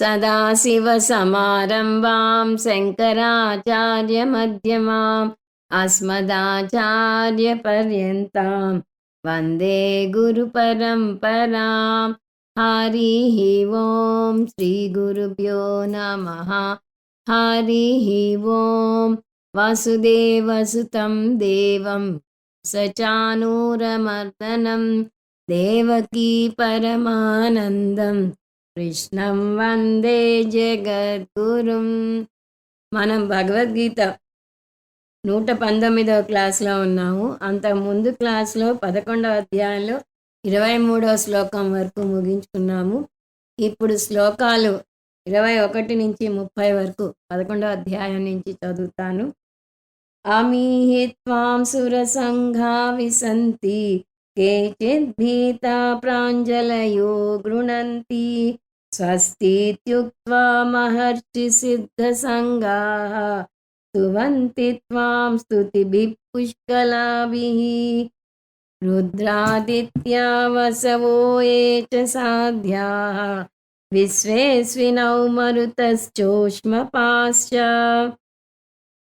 सदाशिवसमारम्भां शङ्कराचार्यमध्यमाम् अस्मदाचार्यपर्यन्तां वन्दे गुरुपरम्परां। हरिः ओं श्रीगुरुभ्यो नमः। हरिः ओं वसुदेवसुतं देवं सचानूरमर्दनं देवकी परमानन्दं కృష్ణం వందే జగద్గురుం. మనం భగవద్గీత 119వ క్లాస్లో ఉన్నాము. అంతకుముందు క్లాస్లో 11వ అధ్యాయంలో 23వ శ్లోకం వరకు ముగించుకున్నాము. ఇప్పుడు శ్లోకాలు 21 నుంచి 30 వరకు 11వ అధ్యాయం నుంచి చదువుతాను. అమీహి త్వాం సురసంఘా విసంతి కేచిద్భీతా ప్రాంజలయో గృణంతి స్వస్తిత్యుక్త్వా మహర్షి సిద్ధసంగాః స్తువంతి త్వాం స్తుతిభిః పుష్కలాభిః. రుద్రాదిత్యా వసవో ఏ చ సాధ్యాః విశ్వేస్వినౌ మరుతశ్చోష్మపాశ్చ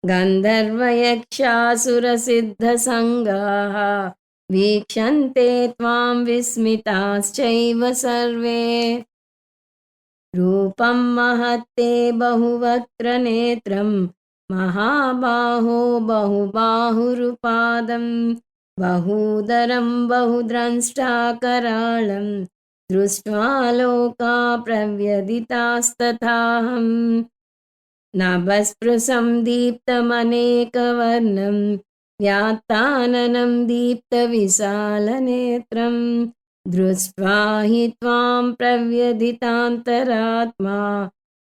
గంధర్వయక్షాసురసిద్ధసంగాః వీక్షంతే త్వాం విస్మితాశ్చైవ సర్వే. రూపం మహత్తే బహువక్త్రనేత్రం మహాబాహో బహుబాహురుపాదం బహూదరం బహుద్రంష్టాకరాళం దృష్ట్వా లోకా ప్రవ్యదితాస్తథాహం. నభస్పృశం దీప్తమనేకవర్ణం వ్యాత్తాననం దీప్తవిశాలనేత్రం దృష్ట్వా హి త్వాం ప్రవ్యదితాంతరాత్మా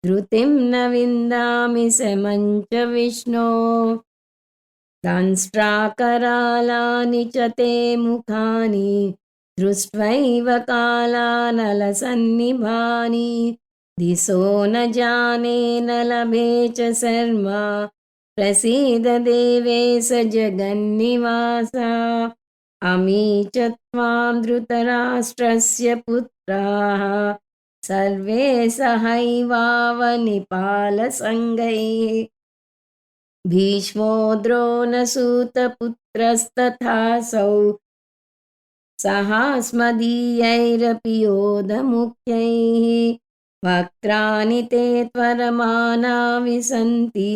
ధృతిం న విందామి శమం చ విష్ణో. దంష్ట్రాకరాళాని చ తే ముఖాని దృష్ట్వైవ కాలానలసన్నిభాని దిశో న జానే న లభే చ శర్మా ప్రసీద దేవేశ జగన్నివాస. అమీ చ త్వాం ధృతరాష్ట్రస్య పుత్రాః సర్వే సహైవావనిపాలసంగైః భీష్మో ద్రోణసూతపుత్రస్తథాసౌ సహాస్మదీయైరపి యోధముఖ్యైః. వక్త్రాణి తే త్వరమానా విసంతి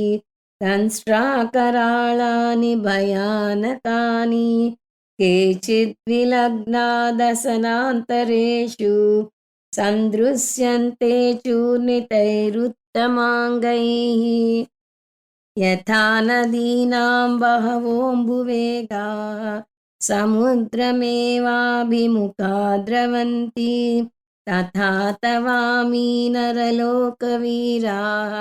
దంష్ట్రాకరాళాని భయానకాని కేచిద్విలగ్నా దశనాంతరేషు సందృశ్యంతే చూర్ణితైరుత్తమాంగైః. యథా నదీనాం బహవోంబువేగాః సముద్రమేవాభిముఖా ద్రవంతి తథా తవామి నరలోకవీరాः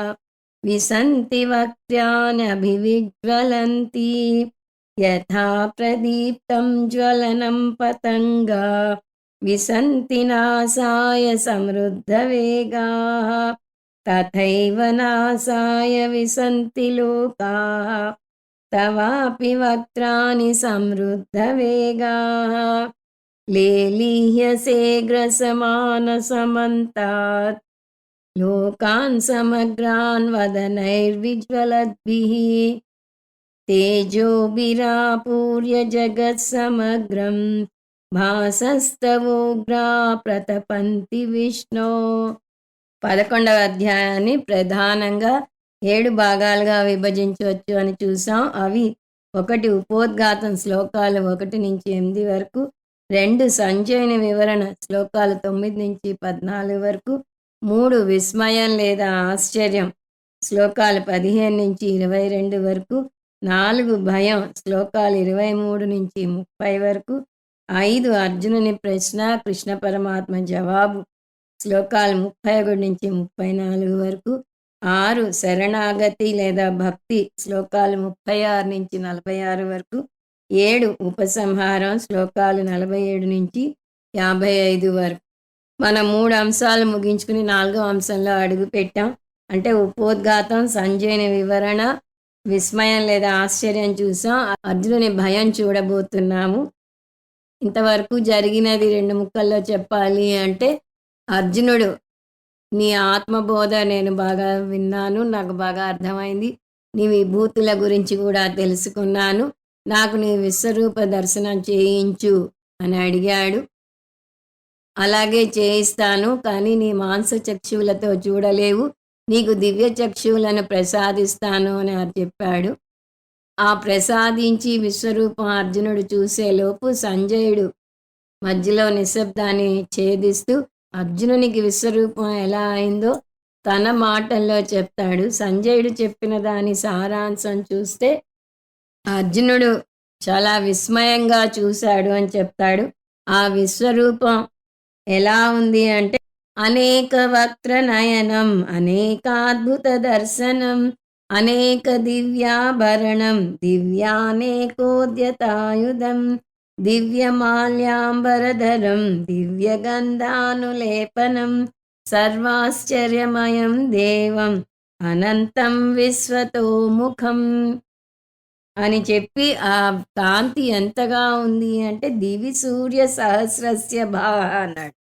విసంతి వక్త్రాణ్యభివిజ్వలంతి. యథా ప్రదీప్తం జ్వలనం పతంగా విసంతి నాసాయ సమృద్ధవేగాः తథైవ నాసాయ విసంతి లోకాः తవాపి వక్త్రాణి సమృద్ధవేగాः. లేలీహ్యసే గ్రసమానసమంతాత్ లోకాన్ సమగ్రాన్ వదనైర్విజ్వలద్భిః తేజోభిరాపూర్య జగత్సమగ్రం భాసస్తవోగ్రా ప్రతపంతి విష్ణో. 11వ అధ్యాయాన్ని ప్రధానంగా 7 భాగాలుగా విభజించవచ్చు అని చూసాం. అవి 1 ఉపోద్ఘాతం శ్లోకాలు 1 నుంచి 8 వరకు, 2 సంజయుని వివరణ శ్లోకాలు 9 నుంచి 14 వరకు, 3 విస్మయం లేదా ఆశ్చర్యం శ్లోకాలు 15 నుంచి 22 వరకు, 4 భయం శ్లోకాలు 23 నుంచి 30 వరకు, 5 అర్జునుని ప్రశ్న కృష్ణ పరమాత్మ జవాబు శ్లోకాలు 31 నుంచి 34 వరకు, 6 శరణాగతి లేదా భక్తి శ్లోకాలు 36 నుంచి 46 వరకు, 7 ఉపసంహారం శ్లోకాలు 47 నుంచి 55 వరకు. మనం 3 అంశాలు ముగించుకుని 4వ అంశంలో అడుగు పెట్టాం. అంటే ఉపోద్ఘాతం, సంజయుని వివరణ, విస్మయం లేదా ఆశ్చర్యం చూసాం. అర్జునుని భయం చూడబోతున్నాము. ఇంతవరకు జరిగినది 2 ముక్కల్లో చెప్పాలి అంటే, అర్జునుడు నీ ఆత్మబోధ నేను బాగా విన్నాను. నాకు బాగా అర్థమైంది. నీ విభూతుల గురించి కూడా తెలుసుకున్నాను. నాకు నీ విశ్వరూప దర్శనం చేయించు అని అడిగాడు. అలాగే చేయిస్తాను, కానీ నీ మాంస చక్షువులతో చూడలేవు. నీకు దివ్య చక్షువులను ప్రసాదిస్తాను అని చెప్పాడు. ఆ ప్రసాదించి విశ్వరూపం అర్జునుడు చూసేలోపు సంజయుడు మధ్యలో నిశ్శబ్దాన్ని ఛేదిస్తూ అర్జునునికి విశ్వరూపం ఎలా అయిందో తన మాటల్లో చెప్తాడు. సంజయుడు చెప్పిన దాని సారాంశం చూస్తే అర్జునుడు చాలా విస్మయంగా చూశాడు అని చెప్తాడు. ఆ విశ్వరూపం ఎలా ఉంది అంటే అనేక వక్త్ర నయనం, అనేకాద్భుత దర్శనం, అనేక దివ్యాభరణం, దివ్యానేకోద్యతాయుధం, దివ్యమాల్యాంబరధరం, దివ్యగంధానులేపనం, సర్వాశ్చర్యమయం దేవం అనంతం విశ్వతోముఖం అని చెప్పి ఆ కాంతి ఎంతగా ఉంది అంటే దివి సూర్య సహస్రస్య భా అన్నాడు.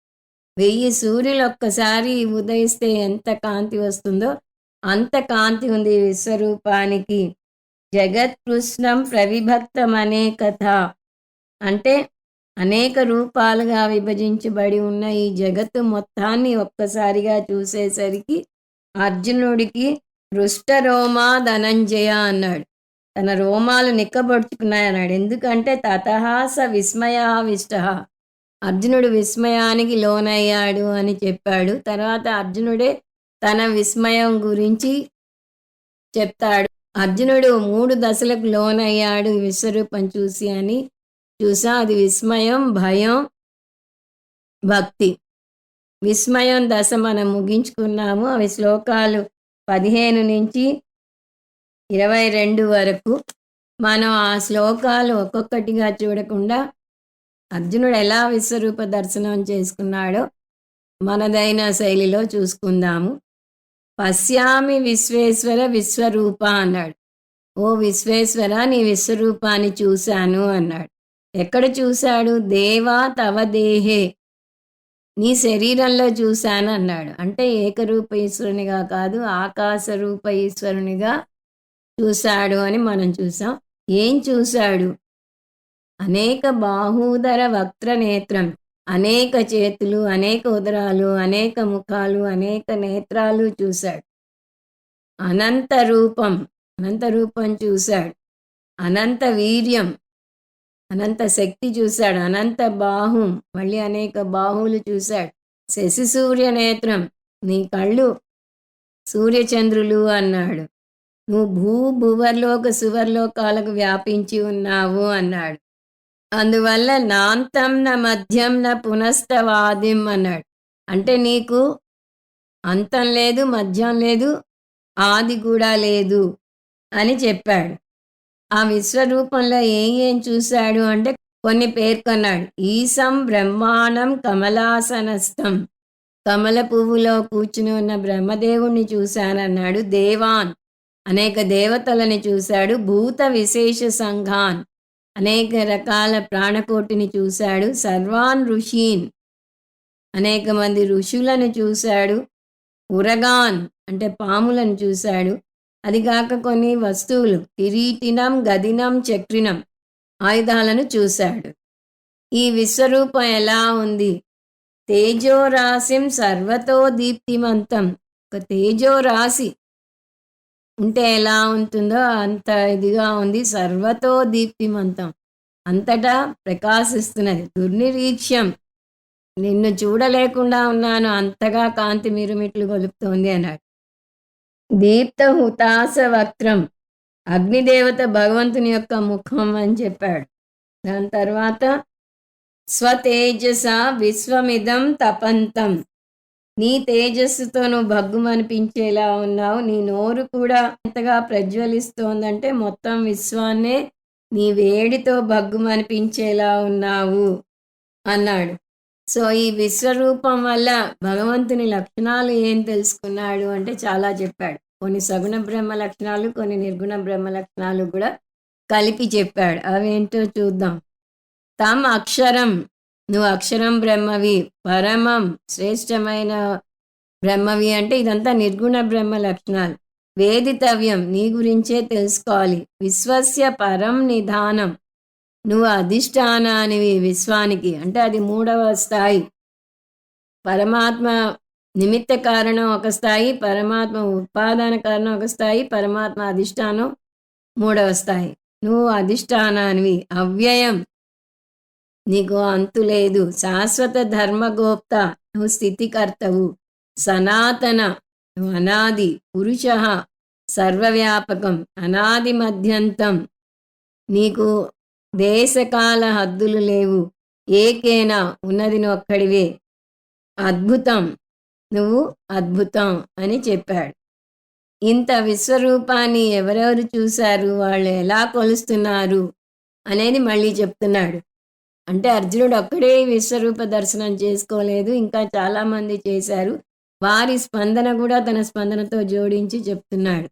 1000 సూర్యులు ఒక్కసారి ఉదయిస్తే ఎంత కాంతి వస్తుందో అంత కాంతి ఉంది విశ్వరూపానికి. జగత్కృష్ణం ప్రవిభక్తం అనే కథ అంటే అనేక రూపాలుగా విభజించబడి ఉన్న ఈ జగత్తు మొత్తాన్ని ఒక్కసారిగా చూసేసరికి అర్జునుడికి హృష్టరోమా ధనంజయ అన్నాడు. తన రోమాలు నిక్కబొడుచుకున్నాయన్నాడు. ఎందుకంటే తతహాస విస్మయావిష్ట, అర్జునుడు విస్మయానికి లోనయ్యాడు అని చెప్పాడు. తర్వాత అర్జునుడే తన విస్మయం గురించి చెప్తాడు. అర్జునుడు 3 దశలకు లోనయ్యాడు విశ్వరూపం చూసి అని చూసా. అది విస్మయం, భయం, భక్తి. విస్మయం దశ మనం ముగించుకున్నాము. అవి శ్లోకాలు 15 నుంచి 22 వరకు. మనం ఆ శ్లోకాలు ఒక్కొక్కటిగా చూడకుండా అర్జునుడు ఎలా విశ్వరూప దర్శనం చేసుకున్నాడో మనదైన శైలిలో చూసుకుందాము. పశ్యామి విశ్వేశ్వర విశ్వరూప అన్నాడు. ఓ విశ్వేశ్వర, నీ విశ్వరూపాన్ని చూశాను అన్నాడు. ఎక్కడ చూశాడు? దేవా తవ దేహే, నీ శరీరంలో చూశాను అన్నాడు. అంటే ఏకరూప ఈశ్వరునిగా కాదు, ఆకాశ రూప ఈశ్వరునిగా చూశాడు అని మనం చూసాం. ఏం చూశాడు? అనేక బాహూదర వక్త్ర నేత్రం, అనేక చేతులు, అనేక ఉదరాలు, అనేక ముఖాలు, అనేక నేత్రాలు చూశాడు. అనంత రూపం, అనంత రూపం చూశాడు. అనంత వీర్యం, అనంత శక్తి చూశాడు. అనంత బాహుం, మళ్ళీ అనేక బాహువులు చూశాడు. శశి సూర్య నేత్రం, నీ కళ్ళు సూర్యచంద్రులు అన్నాడు. నువ్వు భూభువర్లోక సువర్లోకాలకు వ్యాపించి ఉన్నావు అన్నాడు. అందువల్ల నాంతం న మధ్యం న పునస్తవాదిం అన్నాడు. అంటే నీకు అంతం లేదు, మధ్యం లేదు, ఆది కూడా లేదు అని చెప్పాడు. ఆ విశ్వరూపంలో ఏం చూశాడు అంటే కొన్ని పేర్కొన్నాడు. ఈశం బ్రహ్మాండం కమలాసనస్థం, కమల పువ్వులో కూర్చుని ఉన్న బ్రహ్మదేవుణ్ణి చూశానన్నాడు. దేవాన్, అనేక దేవతలని చూశాడు. భూత విశేష సంఘాన్, అనేక రకాల ప్రాణకోటిని చూశాడు. సర్వాన్ ఋషీన్, అనేక మంది ఋషులను చూశాడు. ఉరగాన్ అంటే పాములను చూశాడు. అదిగాక కొన్ని వస్తువులు, కిరీటినం, గదినం, చక్రినం, ఆయుధాలను చూశాడు. ఈ విశ్వరూపం ఎలా ఉంది? తేజోరాశిం సర్వతో దీప్తిమంతం, ఒక తేజోరాశి ఉంటే ఎలా ఉంటుందో అంత ఇదిగా ఉంది. సర్వతో దీప్తిమంతం, అంతటా ప్రకాశిస్తున్నది. దుర్నిరీక్ష్యం, నిన్ను చూడలేకుండా ఉన్నాను, అంతగా కాంతి మిరుమిట్లు గొలుపుతోంది అన్నాడు. దీప్త హుతాస వక్త్రం, అగ్నిదేవత భగవంతుని యొక్క ముఖం అని చెప్పాడు. దాని తర్వాత స్వతేజస విశ్వమిదం తపంతం, నీ తేజస్సుతో నువ్వు భగ్గుమనిపించేలా ఉన్నావు. నీ నోరు కూడా ఎంతగా ప్రజ్వలిస్తోందంటే మొత్తం విశ్వాన్నే నీ వేడితో భగ్గుమనిపించేలా ఉన్నావు అన్నాడు. సో ఈ విశ్వరూపం వల్ల భగవంతుని లక్షణాలు ఏం తెలుసుకున్నాడు అంటే చాలా చెప్పాడు. కొన్ని సగుణ బ్రహ్మ లక్షణాలు, కొన్ని నిర్గుణ బ్రహ్మ లక్షణాలు కూడా కలిపి చెప్పాడు. అవేంటో చూద్దాం. తమ్ అక్షరం, నువ్వు అక్షరం బ్రహ్మవి. పరమం, శ్రేష్టమైన బ్రహ్మవి అంటే ఇదంతా నిర్గుణ బ్రహ్మ లక్షణాలు. వేదితవ్యం నీ గురించే తెలుసుకోవాలి. విశ్వస్య పరం నిధానం నువ్వు అధిష్టానానివి విశ్వానికి, అంటే అది మూడవ స్థాయి. పరమాత్మ నిమిత్త కారణం ఒక స్థాయి, పరమాత్మ ఉపాదాన కారణం ఒక స్థాయి, పరమాత్మ అధిష్టానం మూడవ స్థాయి. నువ్వు అధిష్టానానివి, అవ్యయం, నీకు అంతు లేదు, శాశ్వత ధర్మగోప్త, నువ్వు స్థితికర్తవు, సనాతన, నువ్వు అనాది, పురుష, సర్వవ్యాపకం, అనాది మధ్యంతం, నీకు దేశకాల హద్దులు లేవు, ఏకేనా ఉన్నది నువ్వు ఒక్కడివే, అద్భుతం, నువ్వు అద్భుతం అని చెప్పాడు. ఇంత విశ్వరూపాన్ని ఎవరెవరు చూశారు, వాళ్ళు ఎలా కొలుస్తున్నారు అనేది మళ్ళీ చెప్తున్నాడు. అంటే అర్జునుడు ఒక్కడే విశ్వరూప దర్శనం చేసుకోలేదు, ఇంకా చాలామంది చేశారు. వారి స్పందన కూడా తన స్పందనతో జోడించి చెప్తున్నాడు.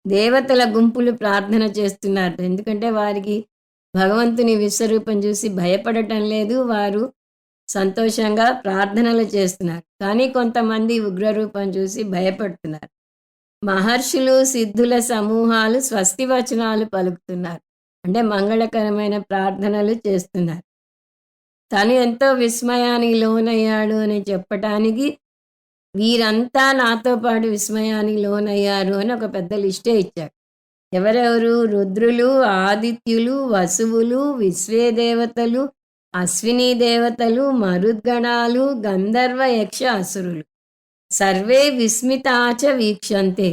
దేవతల గుంపులు ప్రార్థన చేస్తున్నారు, ఎందుకంటే వారికి భగవంతుని విశ్వరూపం చూసి భయపడటం లేదు, వారు సంతోషంగా ప్రార్థనలు చేస్తున్నారు. కానీ కొంతమంది ఉగ్రరూపం చూసి భయపడుతున్నారు. మహర్షులు సిద్ధుల సమూహాలు స్వస్తి వచనాలు పలుకుతున్నారు, అంటే మంగళకరమైన ప్రార్థనలు చేస్తున్నారు. తను ఎంతో విస్మయానికి లోనయ్యాడు అని చెప్పటానికి వీరంతా నాతో పాటు విస్మయానికి లోనయ్యారు అని ఒక పెద్ద లిస్టే ఇచ్చాడు. ఎవరెవరు? రుద్రులు, ఆదిత్యులు, వసువులు, విశ్వే దేవతలు, అశ్విని దేవతలు, మరుద్గణాలు, గంధర్వ, యక్ష, అసురులు. సర్వే విస్మితాచ వీక్షంతే,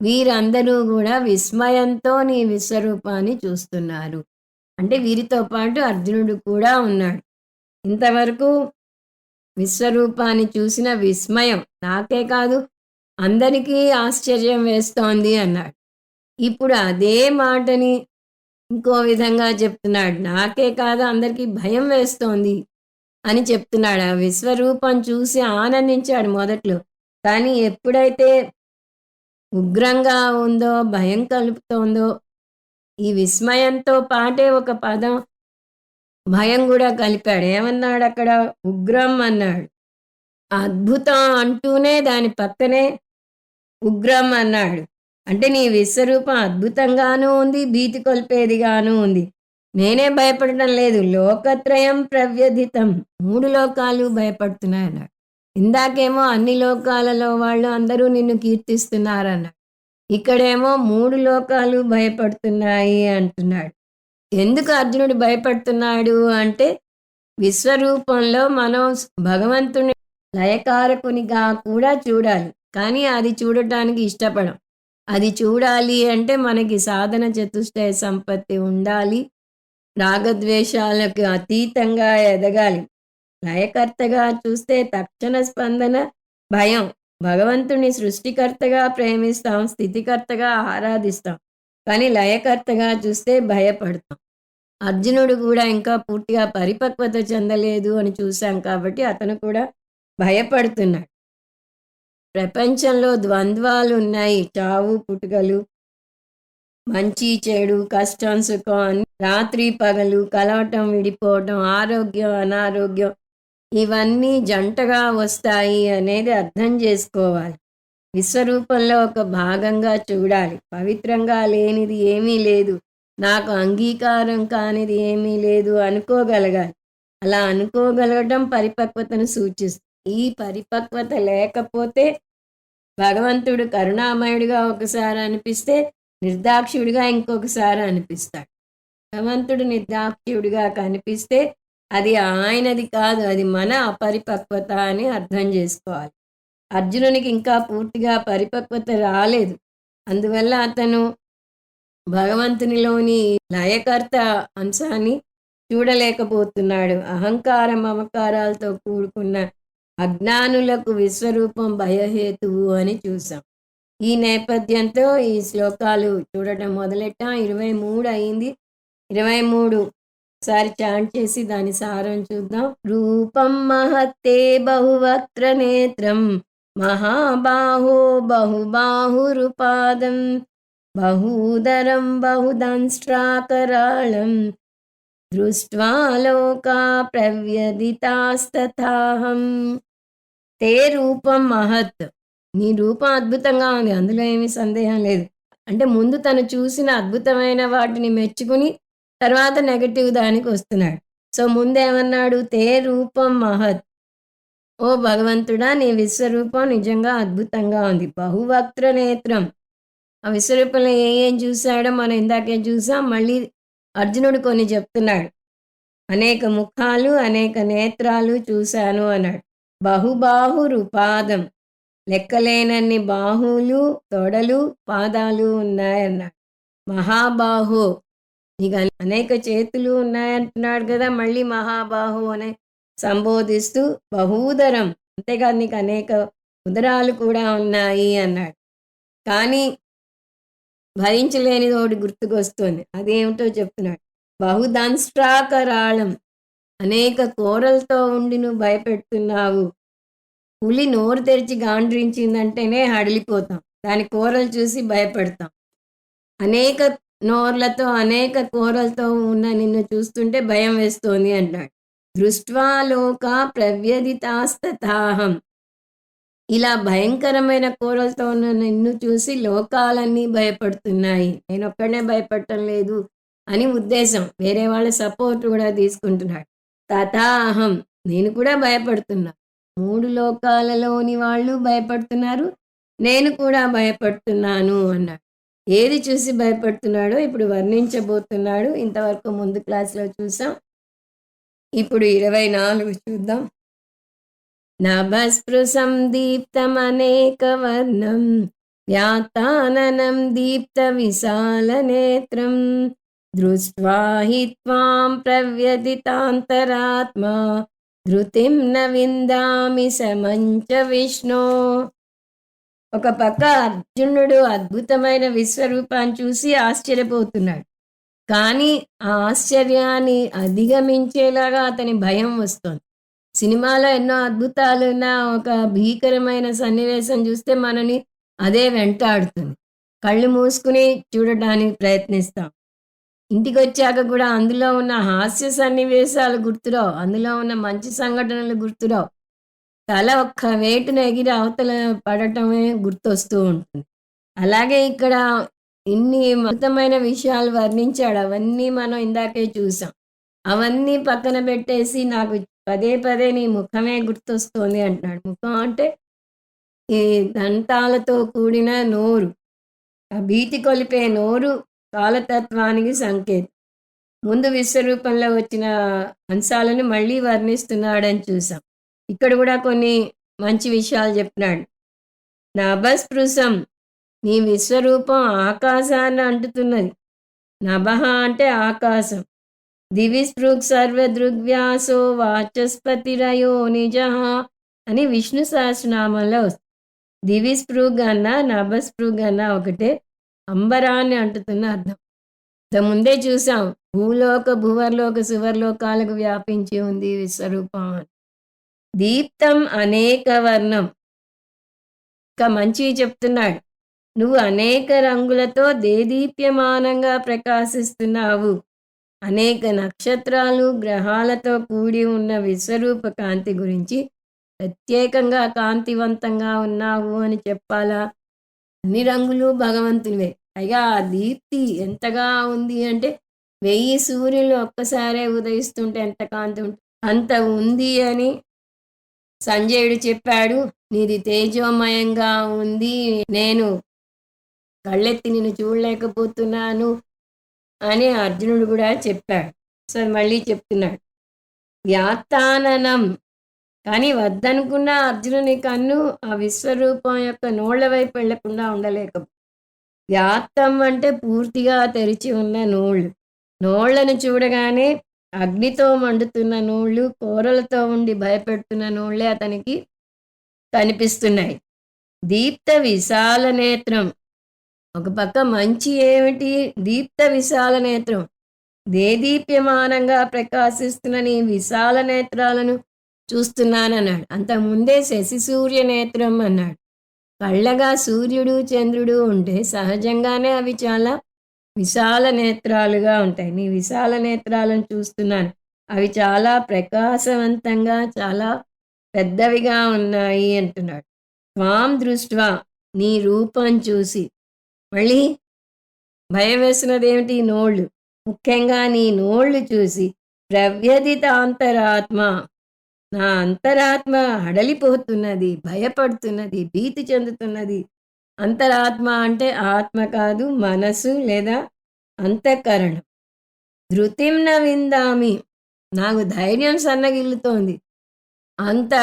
వీరందరూ కూడా విస్మయంతో నీ విశ్వరూపాన్ని చూస్తున్నారు. అంటే వీరితో పాటు అర్జునుడు కూడా ఉన్నాడు. ఇంతవరకు విశ్వరూపాన్ని చూసిన విస్మయం నాకే కాదు అందరికీ ఆశ్చర్యం వేస్తోంది అన్నాడు. ఇప్పుడు అదే మాటని ఇంకో విధంగా చెప్తున్నాడు. నాకే కాదు అందరికీ భయం వేస్తోంది అని చెప్తున్నాడు. ఆ విశ్వరూపం చూసి ఆనందించాడు మొదట్లో, కానీ ఎప్పుడైతే ఉగ్రంగా ఉందో, భయం కలుపుతోందో, ఈ విస్మయంతో పాటే ఒక పదం భయం కూడా కలిపాడు. ఏమన్నాడు అక్కడ? ఉగ్రం అన్నాడు. అద్భుతం అంటూనే దాని పక్కనే ఉగ్రం అన్నాడు. అంటే నీ విశ్వరూపం అద్భుతంగానూ ఉంది, భీతి కొల్పేదిగానూ ఉంది. నేనే భయపడటం లేదు, లోకత్రయం ప్రవ్యధితం, 3 లోకాలు భయపడుతున్నాయన్నాడు. ఇందాకేమో అన్ని లోకాలలో వాళ్ళు అందరూ నిన్ను కీర్తిస్తున్నారన్నాడు. ఇక్కడేమో 3 లోకాలు భయపడుతున్నాయి అంటున్నాడు. ఎందుకు అర్జునుడు భయపడుతున్నాడు అంటే, విశ్వరూపంలో మనం భగవంతుని లయకారకునిగా కూడా చూడాలి, కానీ అది చూడటానికి ఇష్టపడం. అది చూడాలి అంటే మనకి సాధన చతుష్టయ సంపత్తి ఉండాలి, రాగద్వేషాలకు అతీతంగా ఎదగాలి. లయకర్తగా చూస్తే తక్షణ స్పందన భయం. భగవంతుని సృష్టికర్తగా ప్రేమిస్తాం, స్థితికర్తగా ఆరాధిస్తాం, కానీ లయకర్తగా చూస్తే భయపడతాం. అర్జునుడు కూడా ఇంకా పూర్తిగా పరిపక్వత చెందలేదు అని చూశాం కాబట్టి అతను కూడా భయపడుతున్నాడు. ప్రపంచంలో ద్వంద్వాలు ఉన్నాయి, చావు పుట్టుకలు, మంచి చెడు, కష్టం సుఖం అని, రాత్రి పగలు, కలవటం విడిపోవటం, ఆరోగ్యం అనారోగ్యం, ఇవన్నీ జంటగా వస్తాయి అనేది అర్థం చేసుకోవాలి. విశ్వరూపంలో ఒక భాగంగా చూడాలి. పవిత్రంగా లేనిది ఏమీ లేదు, నాకు అంగీకారం కానిది ఏమీ లేదు అనుకోగలగాలి. అలా అనుకోగలగటం పరిపక్వతను సూచిస్తుంది. ఈ పరిపక్వత లేకపోతే భగవంతుడు కరుణామయుడిగా ఒకసారి అనిపిస్తే నిర్దాక్షియుడిగా ఇంకొకసారి అనిపిస్తాడు. భగవంతుడు నిర్దాక్షియుడిగా కనిపిస్తే అది ఆయనది కాదు, అది మన అపరిపక్వత అని అర్థం చేసుకోవాలి. అర్జునునికి ఇంకా పూర్తిగా పరిపక్వత రాలేదు, అందువల్ల అతను భగవంతునిలోని లయకర్త అంశాన్ని చూడలేకపోతున్నాడు. అహంకార మమకారాలతో కూడుకున్న అజ్ఞానులకు విశ్వరూపం భయహేతువు అని చూసాం. ఈ నేపథ్యంతో ఈ శ్లోకాలు చూడటం మొదలెట్టాం. 23 అయింది. 23 ఒకసారి చాంట్ చేసి దాని సారం చూద్దాం. రూపం మహత్తే బహువక్త్ర నేత్రం మహాబాహో బహుబాహురుపాదం బహూదరం బహుదంష్ట్రాకరాళం దృష్ట్వా లోకా ప్రవ్యదితాస్తథాహం. తే రూపం మహత్. నీ రూపం అద్భుతంగా ఉంది. అందులో ఏమీ సందేహం లేదు. అంటే ముందు తను చూసిన అద్భుతమైన వాటిని మెచ్చుకుని, తర్వాత నెగెటివ్ దానికొస్తున్నాడు. సో, ముందేమన్నాడు? తే రూపం మహత్. ఓ భగవంతుడా! నీ విశ్వరూపం నిజంగా అద్భుతంగా ఉంది. బహువక్త్ర నేత్రం. ఆ విశ్వరూపంలో ఏం చూసాడో మనం ఇందాకే చూసాం. మళ్ళీ అర్జునుడు కొన్ని చెప్తున్నాడు. అనేక ముఖాలు, అనేక నేత్రాలు చూశాను అన్నాడు. బహుబాహురుపాదం. లెక్కలేనన్ని బాహువులు, తొడలు, పాదాలు ఉన్నాయన్నాడు. మహాబాహో. నీకు అనేక చేతులు ఉన్నాయంటున్నాడు కదా! మళ్ళీ మహాబాహు అని సంబోధిస్తూ బహూదరం. అంతేకాదు నీకు అనేక ఉదరాలు కూడా ఉన్నాయి అన్నాడు. కానీ భరించలేనిది ఒకటి గుర్తుకొస్తుంది. అదేమిటో చెప్తున్నాడు. బహుదంష్ట్రాకరాళం. అనేక కూరలతో ఉండి నువ్వు భయపెడుతున్నావు. పులి నోరు తెరిచి గాండ్రించిందంటేనే హడిలిపోతాం. దాని కూరలు చూసి భయపడతాం. అనేక నోర్లతో, అనేక కూరలతో ఉన్న నిన్ను చూస్తుంటే భయం వేస్తోంది అంటాడు. దృష్ట్వా లోకా ప్రవ్యధితాస్తతాహం. ఇలా భయంకరమైన కూరలతో ఉన్న నిన్ను చూసి లోకాలన్నీ భయపడుతున్నాయి. నేనొక్కడనే భయపడటం లేదు అని ఉద్దేశం. వేరే వాళ్ళ సపోర్ట్ కూడా తీసుకుంటున్నాడు. తథాహం. నేను కూడా భయపడుతున్నా. 3 లోకాలలోని వాళ్ళు భయపడుతున్నారు. నేను కూడా భయపడుతున్నాను అన్నాడు. ఏది చూసి భయపడుతున్నాడో ఇప్పుడు వర్ణించబోతున్నాడు. ఇంతవరకు ముందు క్లాస్‌లో చూసాం. ఇప్పుడు 24 చూద్దాం. నభస్పృశం దీప్తమనేకవర్ణం వ్యాతాననం దీప్తవిశాలనేత్రం దృష్ట్వా హి త్వాం ప్రవ్యధితాంతరాత్మా ధృతిం న విందామి సమంచ విష్ణో. ఒక పక్క అర్జునుడు అద్భుతమైన విశ్వరూపాన్ని చూసి ఆశ్చర్యపోతున్నాడు. కానీ ఆ ఆశ్చర్యాన్ని అధిగమించేలాగా అతని భయం వస్తోంది. సినిమాలో ఎన్నో అద్భుతాలున్న ఒక భీకరమైన సన్నివేశం చూస్తే మనని అదే వెంటాడుతుంది. కళ్ళు మూసుకుని చూడటానికి ప్రయత్నిస్తాం. ఇంటికొచ్చాక కూడా అందులో ఉన్న హాస్య సన్నివేశాలు గుర్తురావు. అందులో ఉన్న మంచి సంఘటనలు గుర్తురావు. తల ఒక్క వేటున ఎగిరి అవతల పడటమే గుర్తొస్తూ ఉంటుంది. అలాగే ఇక్కడ ఇన్ని అద్భుతమైన విషయాలు వర్ణించాడు. అవన్నీ మనం ఇందాకే చూసాం. అవన్నీ పక్కన పెట్టేసి నాకు పదే పదే నీ ముఖమే గుర్తొస్తోంది అంటున్నాడు. ముఖం అంటే ఈ దంతాలతో కూడిన నోరు. ఆ భీతి కొలిపే నోరు కాలతత్వానికి సంకేతం. ముందు విశ్వరూపంలో వచ్చిన అంశాలను మళ్ళీ వర్ణిస్తున్నాడని చూసాం. ఇక్కడ కూడా కొన్ని మంచి విషయాలు చెప్తున్నాడు. నభస్పృశం. నీ విశ్వరూపం ఆకాశాన్ని అంటుతున్నది. నభః అంటే ఆకాశం. దివిస్పృక్ సర్వదృగ్వ్యాసో వాచస్పతిరయో నిజః అని విష్ణు సహస్రనామంలో వస్తుంది. దివిస్పృగ్ అన్నా నభస్పృగ్ అన్నా ఒకటే. అంబరాన్ని అంటుతున్న అర్థం. ముందే చూసాం. భూలోక భువర్లోక సువర్లోకాలకు వ్యాపించి ఉంది విశ్వరూపం అని. దీప్తం అనేక వర్ణం. ఇంకా మంచివి చెప్తున్నాడు. నువ్వు అనేక రంగులతో దేదీప్యమానంగా ప్రకాశిస్తున్నావు. అనేక నక్షత్రాలు, గ్రహాలతో కూడి ఉన్న విశ్వరూప కాంతి గురించి ప్రత్యేకంగా కాంతివంతంగా ఉన్నావు అని చెప్పాలా? అన్ని రంగులు భగవంతునివే. పైగా ఆ దీప్తి ఎంతగా ఉంది అంటే 1000 సూర్యులు ఒక్కసారే ఉదయిస్తుంటే ఎంత కాంతి ఉంటుంది అంత ఉంది అని సంజయుడు చెప్పాడు. నీది తేజోమయంగా ఉంది. నేను కళ్ళెత్తి నిన్ను చూడలేకపోతున్నాను అని అర్జునుడు కూడా చెప్పాడు. సో మళ్ళీ చెప్తున్నాడు. వ్యాత్తాననం. కానీ వద్దనుకున్న అర్జునుని కన్ను ఆ విశ్వరూపం యొక్క నోళ్ల వైపు వెళ్లకుండా ఉండలేకపోయింది. వ్యాత్తం అంటే పూర్తిగా తెరిచి ఉన్న నోళ్ళు. నోళ్లను చూడగానే అగ్నితో మండుతున్న నోళ్ళు, కూరలతో ఉండి భయపెడుతున్న నోళ్లే అతనికి కనిపిస్తున్నాయి. దీప్త విశాల నేత్రం. ఒక పక్క మంచి ఏమిటి? దీప్త విశాల నేత్రం. దేదీప్యమానంగా ప్రకాశిస్తున్న నీ విశాల నేత్రాలను చూస్తున్నానన్నాడు. అంతకుముందే శశి సూర్య నేత్రం అన్నాడు. కళ్ళగా సూర్యుడు చంద్రుడు ఉంటే సహజంగానే అవి చాలా విశాల నేత్రాలుగా ఉంటాయి. నీ విశాల నేత్రాలను చూస్తున్నాను. అవి చాలా ప్రకాశవంతంగా, చాలా పెద్దవిగా ఉన్నాయి అంటున్నాడు. త్వాం దృష్ట్వా నీ రూపం చూసి మళ్ళీ భయం వేస్తున్నదేమిటి? నోళ్ళు. ముఖ్యంగా నీ నోళ్ళు చూసి ప్రవ్యధితాంతరాత్మ నా అంతరాత్మ హడలిపోతున్నది, భయపడుతున్నది, భీతి చెందుతున్నది. అంతరాత్మ అంటే ఆత్మ కాదు, మనసు లేదా అంతఃకరణం. ధృతిం న విందామి నాకు ధైర్యం సన్నగిల్లుతోంది. అంత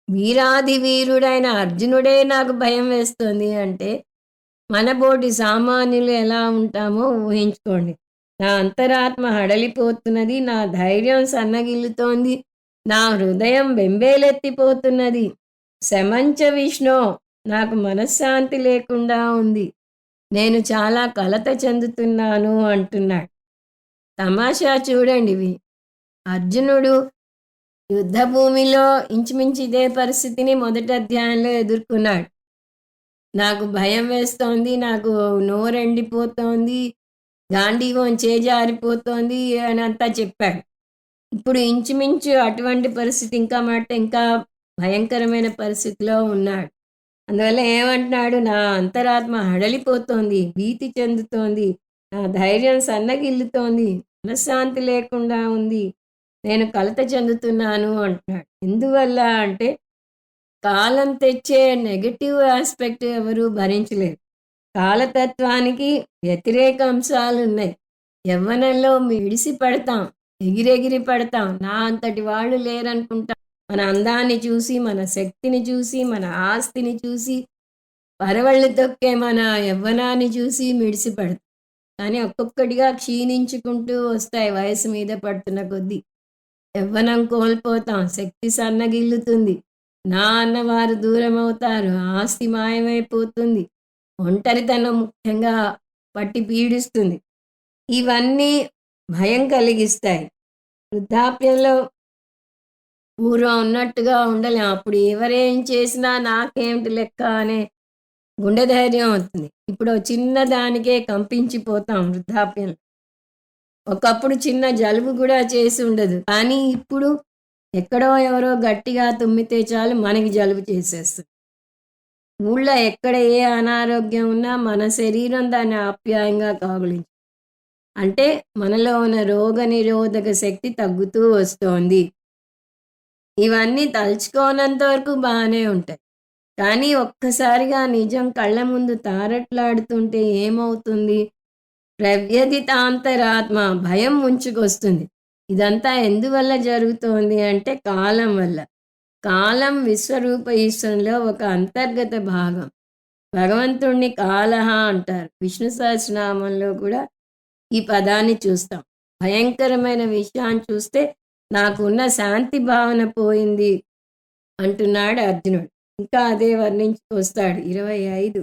వీరాధి వీరుడైన అర్జునుడే నాకు భయం వేస్తోంది అంటే, మనబోటి సామాన్యులు ఎలా ఉంటామో ఊహించుకోండి. నా అంతరాత్మ హడలిపోతున్నది, నా ధైర్యం సన్నగిల్లుతోంది, నా హృదయం బెంబేలెత్తిపోతున్నది. శమంచ విష్ణో నాకు మనశ్శాంతి లేకుండా ఉంది. నేను చాలా కలత చెందుతున్నాను అంటున్నాడు. తమాషా చూడండి ఇవి. అర్జునుడు యుద్ధభూమిలో ఇంచుమించు ఇదే పరిస్థితిని మొదటి అధ్యాయంలో ఎదుర్కొన్నాడు. నాకు భయం వేస్తోంది, నాకు నోరెండిపోతోంది, గాంధీవం చేజారిపోతోంది అని అంతా చెప్పాడు. ఇప్పుడు ఇంచుమించు అటువంటి పరిస్థితి ఇంకా భయంకరమైన పరిస్థితిలో ఉన్నాడు. అందువల్ల ఏమంటున్నాడు? నా అంతరాత్మ హడలిపోతోంది, భీతి చెందుతోంది, నా ధైర్యం సన్నగిల్లుతోంది, మనశ్శాంతి లేకుండా ఉంది, నేను కలత చెందుతున్నాను అంటున్నాడు. ఎందువల్ల అంటే కాలం తెచ్చే నెగటివ్ ఆస్పెక్ట్ ఎవరు భరించలేరు. కాలతత్వానికి వ్యతిరేక అంశాలు ఉన్నాయి. యవ్వనంలో మిడిసి పడతాం, ఎగిరెగిరి పడతాం, నా అంతటి వాళ్ళు లేరనుకుంటాం. మన అందాన్ని చూసి, మన శక్తిని చూసి, మన ఆస్తిని చూసి, పరవళ్ళు తొక్కే మన యవ్వనాన్ని చూసి మిడిసి పడతాం. కానీ ఒక్కొక్కటిగా క్షీణించుకుంటూ వస్తాయి వయసు మీద పడుతున్న కొద్దీ. యవ్వనం కోల్పోతాం, శక్తి సన్నగిల్లుతుంది, నా అన్నవారు దూరం అవుతారు, ఆస్తి మాయమైపోతుంది, ఒంటరితనం ముఖ్యంగా పట్టి పీడిస్తుంది. ఇవన్నీ భయం కలిగిస్తాయి. వృద్ధాప్యంలో పూర్వం ఉన్నట్టుగా ఉండలేం. అప్పుడు ఎవరేం చేసినా నాకేమిటి లెక్క అనే గుండె ధైర్యం అవుతుంది. ఇప్పుడు చిన్న దానికే కంపించిపోతాం వృద్ధాప్యంలో. ఒకప్పుడు చిన్న జలుబు కూడా చేసి ఉండదు, కానీ ఇప్పుడు ఎక్కడో ఎవరో గట్టిగా తుమ్మితే చాలు మనకి జలుబు చేసేస్తుంది. ఊళ్ళో ఎక్కడ ఏ అనారోగ్యం ఉన్నా మన శరీరం దాన్ని ఆప్యాయంగా కాగులించి, అంటే మనలో ఉన్న రోగ నిరోధక శక్తి తగ్గుతూ వస్తోంది. ఇవన్నీ తలుచుకోనంత వరకు బాగానే ఉంటాయి. కానీ ఒక్కసారిగా నిజం కళ్ళ ముందు తారట్లాడుతుంటే ఏమవుతుంది? ప్రవ్యధితాంతరాత్మ భయం ముంచుకొస్తుంది. ఇదంతా ఎందువల్ల జరుగుతోంది అంటే కాలం వల్ల. కాలం విశ్వరూప ఈశ్వరంలో ఒక అంతర్గత భాగం. భగవంతుణ్ణి కాలహ అంటారు. విష్ణు సహస్రనామంలో కూడా ఈ పదాన్ని చూస్తాం. భయంకరమైన విషయాన్ని చూస్తే నాకున్న శాంతి భావన పోయింది అంటున్నాడు అర్జునుడు. ఇంకా అదే వర్ణించుకొస్తాడు 25.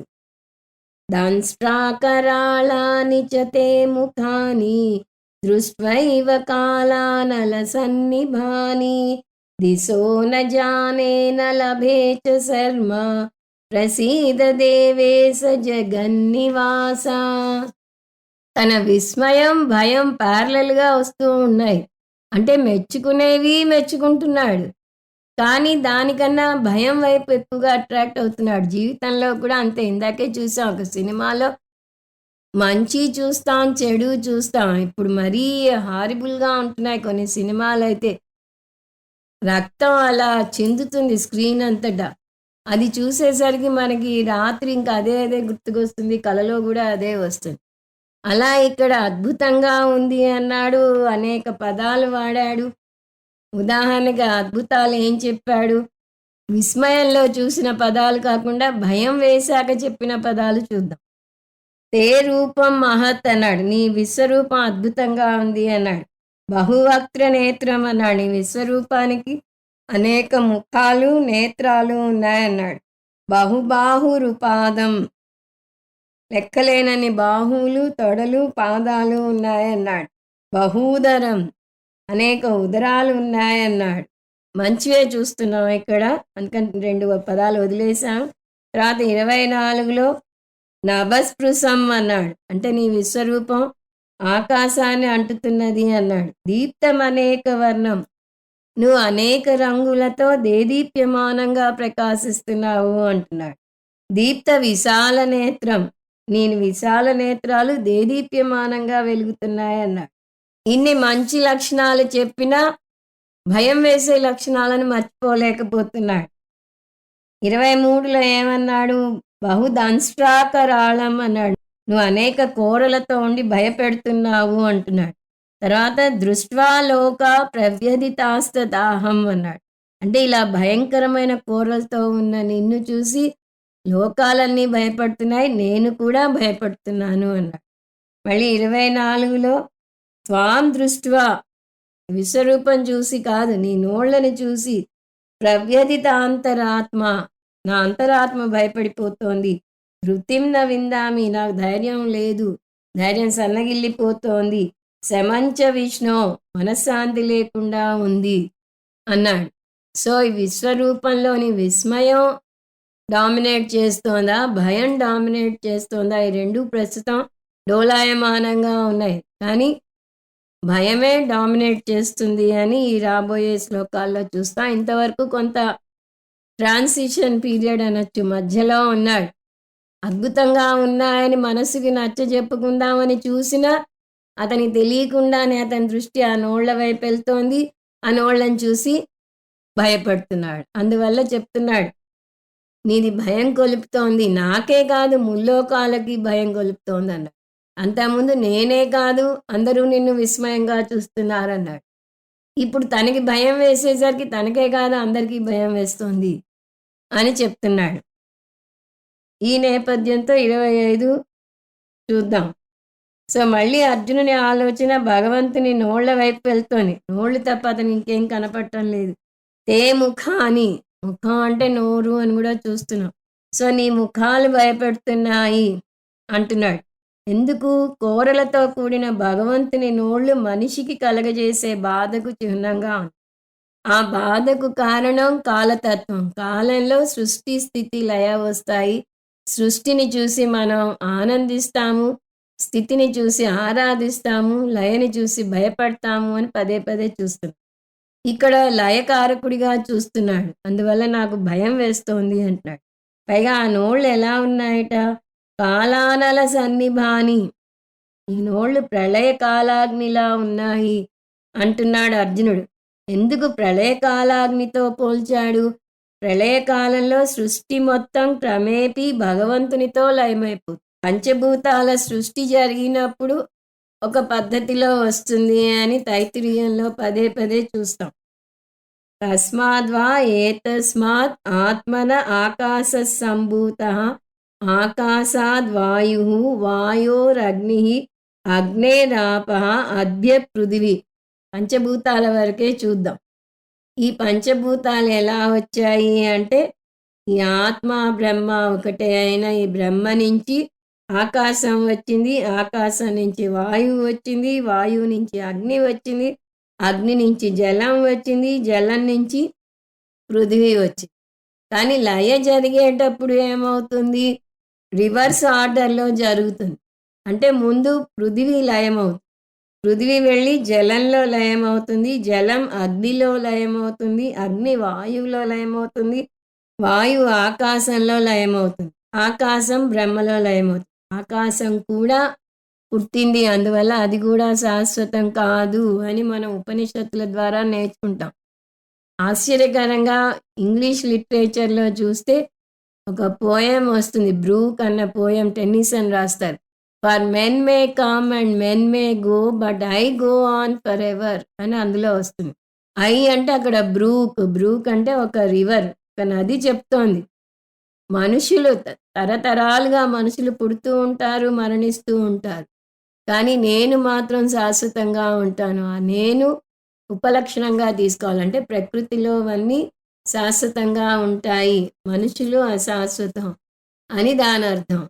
దంష్ట్రాకరాళాని చ తే ముఖాని దృష్ట్వైవ కాలానల సన్నిభాని దిశో న జానే న లభే చ శర్మ ప్రసీద దేవేశ జగన్నివాస. తన విస్మయం భయం ప్యారలల్గా వస్తూ ఉన్నాయి. అంటే మెచ్చుకునేవి మెచ్చుకుంటున్నాడు, కానీ దానికన్నా భయం వైపు ఎక్కువగా అట్రాక్ట్ అవుతున్నాడు. జీవితంలో కూడా అంతే. ఇందాకే చూసాం ఒక సినిమాలో, మంచి చూస్తాం, చెడు చూస్తాం. ఇప్పుడు మరీ హారిబుల్గా ఉంటున్నాయి కొన్ని సినిమాలు అయితే. రక్తం అలా చిందుతుంది స్క్రీన్ అంతటా. అది చూసేసరికి మనకి రాత్రి ఇంకా అదే గుర్తుకొస్తుంది, కలలో కూడా అదే వస్తుంది. అలా ఇక్కడ అద్భుతంగా ఉంది అన్నాడు, అనేక పదాలు వాడాడు. ఉదాహరణగా అద్భుతాలు ఏం చెప్పాడు? విస్మయంలో చూసిన పదాలు కాకుండా భయం వేశాక చెప్పిన పదాలు చూద్దాం. తే రూపం మహత్ అన్నాడు, నీ విశ్వరూపం అద్భుతంగా ఉంది అన్నాడు. బహువక్త్ర నేత్రం అన్నాడు, నీ విశ్వరూపానికి అనేక ముఖాలు నేత్రాలు ఉన్నాయన్నాడు. బహుబాహురుపాదం, లెక్కలేనని బాహువులు తొడలు పాదాలు ఉన్నాయన్నాడు. బహూదరం, అనేక ఉదరాలు ఉన్నాయన్నాడు. మంచివే చూస్తున్నాం ఇక్కడ, అందుకని 2 పదాలు వదిలేశాం. తర్వాత 24లో నభస్పృశం అన్నాడు, అంటే నీ విశ్వరూపం ఆకాశాన్ని అంటుతున్నది అన్నాడు. దీప్తం అనేక వర్ణం, నువ్వు అనేక రంగులతో దేదీప్యమానంగా ప్రకాశిస్తున్నావు అంటున్నాడు. దీప్త విశాల నేత్రం, నేను విశాల నేత్రాలు దేదీప్యమానంగా వెలుగుతున్నాయన్నాడు. ఇన్ని మంచి లక్షణాలు చెప్పినా భయం వేసే లక్షణాలను మర్చిపోలేకపోతున్నాడు. 23లో ఏమన్నాడు? బహుదంష్ట్రాకరాళం అన్నాడు. నువ్వు అనేక కోరలతో ఉండి భయపెడుతున్నావు అంటున్నాడు. తర్వాత దృష్ట్వా లోక ప్రవ్యధితాస్తదాహం అన్నాడు. అంటే ఇలా భయంకరమైన కోరలతో ఉన్న నిన్ను చూసి లోకాలన్నీ భయపడుతున్నాయి, నేను కూడా భయపడుతున్నాను అన్నాడు. మళ్ళీ 24లో త్వాం దృష్ట్వా, విశ్వరూపం చూసి కాదు, నీ నోళ్ళని చూసి, ప్రవ్యధితాంతరాత్మ, నా అంతరాత్మ భయపడిపోతోంది, ధృతిం న విందామి, నాకు ధైర్యం లేదు, ధైర్యం సన్నగిల్లిపోతోంది, శమంచ విష్ణు, మనశ్శాంతి లేకుండా ఉంది అన్నాడు. సో ఈ విశ్వరూపంలోని విస్మయం డామినేట్ చేస్తోందా, భయం డామినేట్ చేస్తోందా? ఈ రెండు ప్రస్తుతం డోలాయమానంగా ఉన్నాయి, కానీ భయమే డామినేట్ చేస్తుంది అని ఈ రాబోయే శ్లోకాల్లో చూస్తాం. ఇంతవరకు కొంత ట్రాన్సిషన్ పీరియడ్ అనొచ్చు, మధ్యలో ఉన్నాడు. అద్భుతంగా ఉన్నాయని మనసుకి నచ్చ చెప్పుకుందామని చూసినా అతని తెలియకుండానే అతని దృష్టి ఆ నోళ్ల వైపు వెళ్తోంది, ఆ నోళ్ళని చూసి భయపడుతున్నాడు. అందువల్ల చెప్తున్నాడు, నీది భయం కొలుపుతోంది, నాకే కాదు ముల్లోకాలకి భయం కొలుపుతోంది అన్నాడు. అంతకుముందు నేనే కాదు అందరూ నిన్ను విస్మయంగా చూస్తున్నారన్నాడు. ఇప్పుడు తనకి భయం వేసేసరికి తనకే కాదు అందరికీ భయం వేస్తోంది అని చెప్తున్నాడు. ఈ నేపథ్యంతో 25 చూద్దాం. సో మళ్ళీ అర్జునుని ఆలోచన భగవంతుని నోళ్ల వైపు వెళ్తోంది. నోళ్ళు తప్ప అతను ఇంకేం కనపడటం లేదు. తే ముఖాని, ముఖం అంటే నోరు అని కూడా చూస్తున్నాం. సో నీ ముఖాలు భయపెడుతున్నాయి అంటున్నాడు. ఎందుకు? కోరలతో కూడిన భగవంతుని నోళ్ళు మనిషికి కలగజేసే బాధకు చిహ్నంగా ఉంది. ఆ బాధకు కారణం కాలతత్వం. కాలంలో సృష్టి స్థితి లయ వస్తాయి. సృష్టిని చూసి మనం ఆనందిస్తాము, స్థితిని చూసి ఆరాధిస్తాము, లయని చూసి భయపడతాము అని పదే పదే చూస్తున్నాం. ఇక్కడ లయకారకుడిగా చూస్తున్నాడు. అందువల్ల నాకు భయం వేస్తోంది అంటున్నాడు. పైగా ఆ నోళ్ళు ఎలా ఉన్నాయట? కాలానల సన్నిభాని, ఈ నోళ్ళు ప్రళయకాలాగ్నిలా ఉన్నాయి అంటున్నాడు అర్జునుడు. ఎందుకు ప్రళయకాలాగ్నితో పోల్చాడు? ప్రళయకాలంలో సృష్టి మొత్తం క్రమేపీ భగవంతునితో లయమైపోతుంది. పంచభూతాల సృష్టి జరిగినప్పుడు ఒక పద్ధతిలో వస్తుంది అని తైత్తిరీయంలో పదే పదే చూస్తాం. తస్మాద్వా ఏతస్మాత్ ఆత్మన ఆకాశ సంభూత ఆకాశాద్వాయు వాయోరగ్ని అగ్నేరాప అద్భ్య పృథివీ. పంచభూతాల వరకే చూద్దాం. ఈ పంచభూతాలు ఎలా వచ్చాయి అంటే, ఈ ఆత్మ బ్రహ్మ ఒకటే అయిన ఈ బ్రహ్మ నుంచి ఆకాశం వచ్చింది, ఆకాశం నుంచి వాయువు వచ్చింది, వాయువు నుంచి అగ్ని వచ్చింది, అగ్ని నుంచి జలం వచ్చింది, జలం నుంచి పృథివీ వచ్చింది. కానీ లయ జరిగేటప్పుడు ఏమవుతుంది? రివర్స్ ఆర్డర్లో జరుగుతుంది. అంటే ముందు పృథివీ లయమవుతుంది, పృథివీ వెళ్ళి జలంలో లయమవుతుంది, జలం అగ్నిలో లయమవుతుంది, అగ్ని వాయువులో లయమవుతుంది, వాయువు ఆకాశంలో లయమవుతుంది, ఆకాశం బ్రహ్మలో లయమవుతుంది. ఆకాశం కూడా పుట్టింది, అందువల్ల అది కూడా శాశ్వతం కాదు అని మనం ఉపనిషత్తుల ద్వారా నేర్చుకుంటాం. ఆశ్చర్యకరంగా ఇంగ్లీష్ లిటరేచర్లో చూస్తే ఒక పోయం వస్తుంది, బ్రూక్ అన్న పోయం, టెన్నిసన్ రాస్తారు. For men may come and men may go but I go on for ever అని అందులో వస్తుంది. ఐ అంటే అక్కడ బ్రూక్, బ్రూక్ అంటే ఒక రివర్, ఒక నది చెప్తోంది. మనుషులు తరతరాలుగా మనుషులు పుడుతూ ఉంటారు, మరణిస్తూ ఉంటారు, కానీ నేను మాత్రం శాశ్వతంగా ఉంటాను. ఆ నేను ఉపలక్షణంగా తీసుకోవాలంటే ప్రకృతిలో అవన్నీ శాశ్వతంగా ఉంటాయి, మనుషులు అశాశ్వతం అని దాని అర్థం.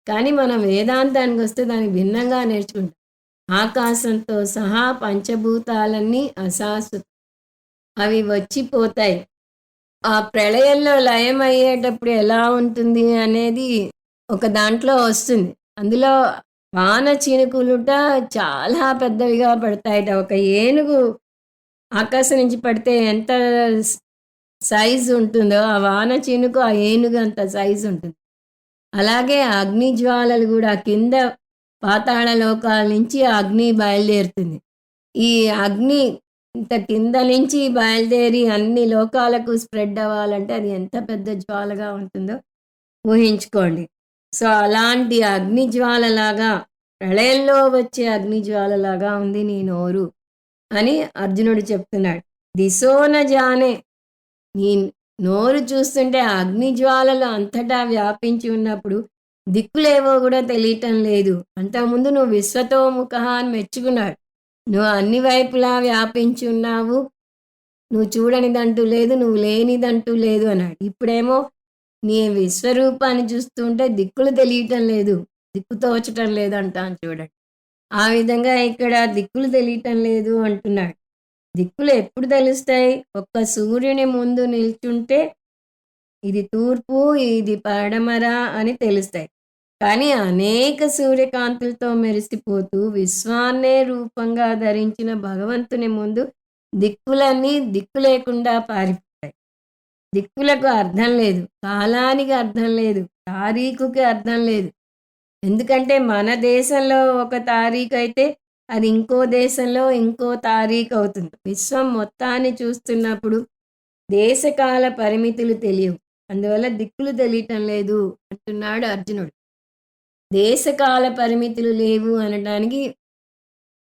కానీ మనం వేదాంతానికి వస్తే దానికి భిన్నంగా నేర్చుకుంటాం. ఆకాశంతో సహా పంచభూతాలన్నీ అశాశ్వతం, అవి వచ్చిపోతాయి. ఆ ప్రళయంలో లయం అయ్యేటప్పుడు ఎలా ఉంటుంది అనేది ఒక దాంట్లో వస్తుంది. అందులో వాన చినుకులుట చాలా పెద్దవిగా పడతాయట. ఒక ఏనుగు ఆకాశం నుంచి పడితే ఎంత స్ సైజ్ ఉంటుందో, ఆ వాన చినుకు ఆ ఏనుగు అంత సైజ్ ఉంటుంది. అలాగే అగ్ని జ్వాలలు గూడా కింద పాతాళ లోకాల నుంచి ఆ అగ్ని బయలుదేరుతుంది. ఈ అగ్ని ఇంత కింద నుంచి బయలుదేరి అన్ని లోకాలకు స్ప్రెడ్ అవ్వాలంటే అది ఎంత పెద్ద జ్వాలగా ఉంటుందో ఊహించుకోండి. సో, అలాంటి అగ్ని జ్వాలలాగా ప్రళయంలో వచ్చే అగ్ని జ్వాలలాగా ఉంది నీ నోరు అని అర్జునుడు చెప్తున్నాడు. దిశోన జానే నీ నోరు చూస్తుంటే ఆ అగ్ని జ్వాలలు అంతటా వ్యాపించి ఉన్నప్పుడు దిక్కులేవో గూడా తెలియటం లేదు. అంతకుముందు నువ్వు విశ్వతోముఖః అని మెచ్చుకున్నాడు. నువ్వు అన్ని వైపులా వ్యాపించి ఉన్నావు. నువ్వు చూడనిదంటూ లేదు. నువ్వు లేనిదంటూ లేదు అన్నాడు. ఇప్పుడేమో నీ విశ్వరూపాన్ని చూస్తుంటే దిక్కులు తెలియటం లేదు. దిక్కు తోచటం లేదంటాను చూడండి. ఆ విధంగా ఇక్కడ దిక్కులు తెలియటం లేదు అంటున్నాడు. దిక్కులు ఎప్పుడు తెలుస్తాయి? ఒక్క సూర్యుని ముందు నిల్చుంటే ఇది తూర్పు, ఇది పడమర అని తెలుస్తాయి. కానీ అనేక సూర్యకాంతులతో మెరిసిపోతూ విశ్వాన్నే రూపంగా ధరించిన భగవంతుని ముందు దిక్కులన్నీ దిక్కు లేకుండా పారిపోతాయి. దిక్కులకు అర్థం లేదు. కాలానికి అర్థం లేదు. తారీఖుకి అర్థం లేదు. ఎందుకంటే మన దేశంలో ఒక తారీఖు అయితే అది ఇంకో దేశంలో ఇంకో తారీఖు అవుతుంది. విశ్వం మొత్తాన్ని చూస్తున్నప్పుడు దేశకాల పరిమితులు తెలియవు. అందువల్ల దిక్కులు తెలియటం లేదు అంటున్నాడు అర్జునుడు. దేశకాల పరిమితులు లేవు అనడానికి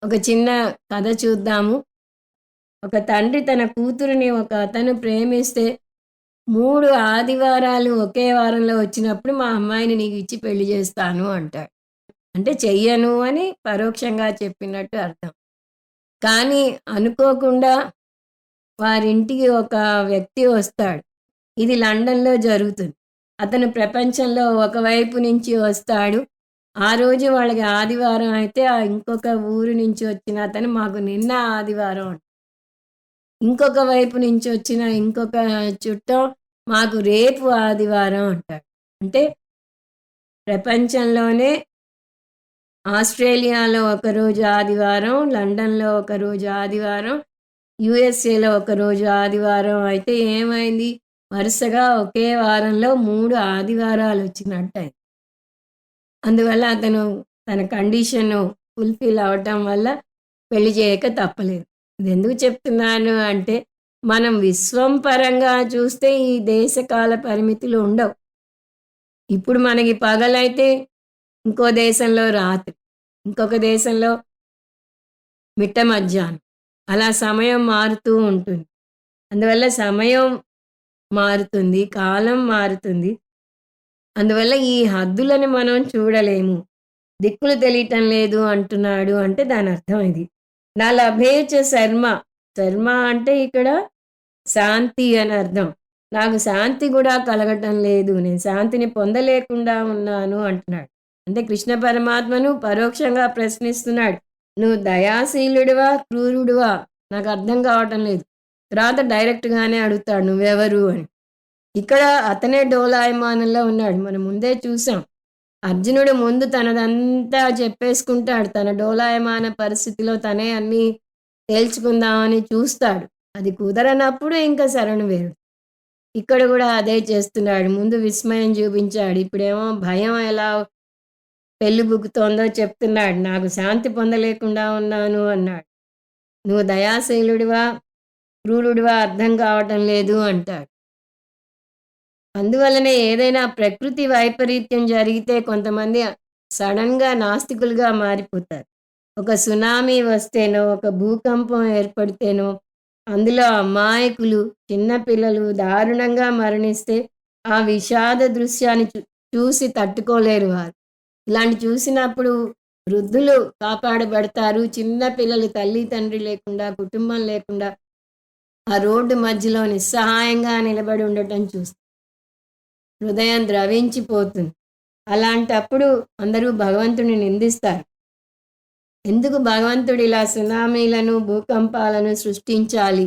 ఒక చిన్న కథ చూద్దాము. ఒక తండ్రి తన కూతురిని ఒక అతను ప్రేమిస్తే 3 ఆదివారాలు ఒకే వారంలో వచ్చినప్పుడు మా అమ్మాయిని నీకు ఇచ్చి పెళ్లి చేస్తాను అంటాడు. అంటే చెయ్యను అని పరోక్షంగా చెప్పినట్టు అర్థం. కానీ అనుకోకుండా వారింటికి ఒక వ్యక్తి వస్తాడు. ఇది లండన్‌లో జరుగుతుంది. అతను ప్రపంచంలో ఒకవైపు నుంచి వస్తాడు. ఆ రోజు వాళ్ళకి ఆదివారం అయితే ఇంకొక ఊరు నుంచి వచ్చిన అతను మాకు నిన్న ఆదివారం అంటాడు. ఇంకొక వైపు నుంచి వచ్చిన ఇంకొక చుట్టం మాకు రేపు ఆదివారం అంటాడు. అంటే ప్రపంచంలోనే ఆస్ట్రేలియాలో ఒకరోజు ఆదివారం, లండన్‌లో ఒకరోజు ఆదివారం, యూఎస్ఏలో ఒకరోజు ఆదివారం అయితే ఏమైంది? వరుసగా ఒకే వారంలో 3 ఆదివారాలు వచ్చినట్టయింది. అందువల్ల అతను తన కండిషను ఫుల్‌ఫిల్ అవ్వటం వల్ల పెళ్లి చేయక తప్పలేదు. ఇదెందుకు చెప్తున్నాను అంటే, మనం విశ్వం పరంగా చూస్తే ఈ దేశకాల పరిమితులు ఉండవు. ఇప్పుడు మనకి పగలైతే ఇంకో దేశంలో రాత్రి, ఇంకొక దేశంలో మిట్ట మధ్యాహ్నం. అలా సమయం మారుతూ ఉంటుంది. అందువల్ల సమయం మారుతుంది, కాలం మారుతుంది. అందువల్ల ఈ హద్దులని మనం చూడలేము. దిక్కులు తెలియటం లేదు అంటున్నాడు అంటే దాని అర్థం ఇది. నా లభేచ శర్మ. శర్మ అంటే ఇక్కడ శాంతి అని అర్థం. నాకు శాంతి గూడా కలగటం లేదు. నేను శాంతిని పొందలేకుండా ఉన్నాను అంటున్నాడు. అంటే కృష్ణ పరమాత్మను పరోక్షంగా ప్రశ్నిస్తున్నాడు. నువ్వు దయాశీలుడివా? క్రూరుడివా? నాకు అర్థం కావటం లేదు. తర్వాత డైరెక్ట్‌గానే అడుగుతాడు నువ్వెవరు అని. ఇక్కడ అతనే డోలాయమానంలో ఉన్నాడు. మనం ముందే చూసాం. అర్జునుడు ముందు తనదంతా చెప్పేసుకుంటాడు. తన డోలాయమాన పరిస్థితిలో తనే అన్నీ తేల్చుకుందామని చూస్తాడు. అది కుదరనప్పుడు ఇంకా శరణు వేరుడు. ఇక్కడ గూడా అదే చేస్తున్నాడు. ముందు విస్మయం చూపించాడు. ఇప్పుడేమో భయం ఎలా పెళ్ళిబుకుతోందో చెప్తున్నాడు. నాకు శాంతి పొందలేకుండా ఉన్నాను అన్నాడు. నువ్వు దయాశీలుడివా? క్రూరుడివా? అర్థం కావటం లేదు అంటాడు. అందువల్లనే ఏదైనా ప్రకృతి వైపరీత్యం జరిగితే కొంతమంది సడన్‌గా నాస్తికులుగా మారిపోతారు. ఒక సునామీ వస్తేనో, ఒక భూకంపం ఏర్పడితేనో, అందులో అమాయకులు, చిన్న పిల్లలు దారుణంగా మరణిస్తే ఆ విషాద దృశ్యాన్ని చూసి తట్టుకోలేరు వారు. ఇలాంటి చూసినప్పుడు వృద్ధులు కాపాడబడతారు. చిన్న పిల్లలు తల్లి, తండ్రి లేకుండా, కుటుంబం లేకుండా ఆ రోడ్డు మధ్యలో నిస్సహాయంగా నిలబడి ఉండటం చూస్తారు. హృదయం ద్రవించిపోతుంది. అలాంటప్పుడు అందరూ భగవంతుడిని నిందిస్తారు. ఎందుకు భగవంతుడు ఇలా సునామీలను, భూకంపాలను సృష్టించాలి?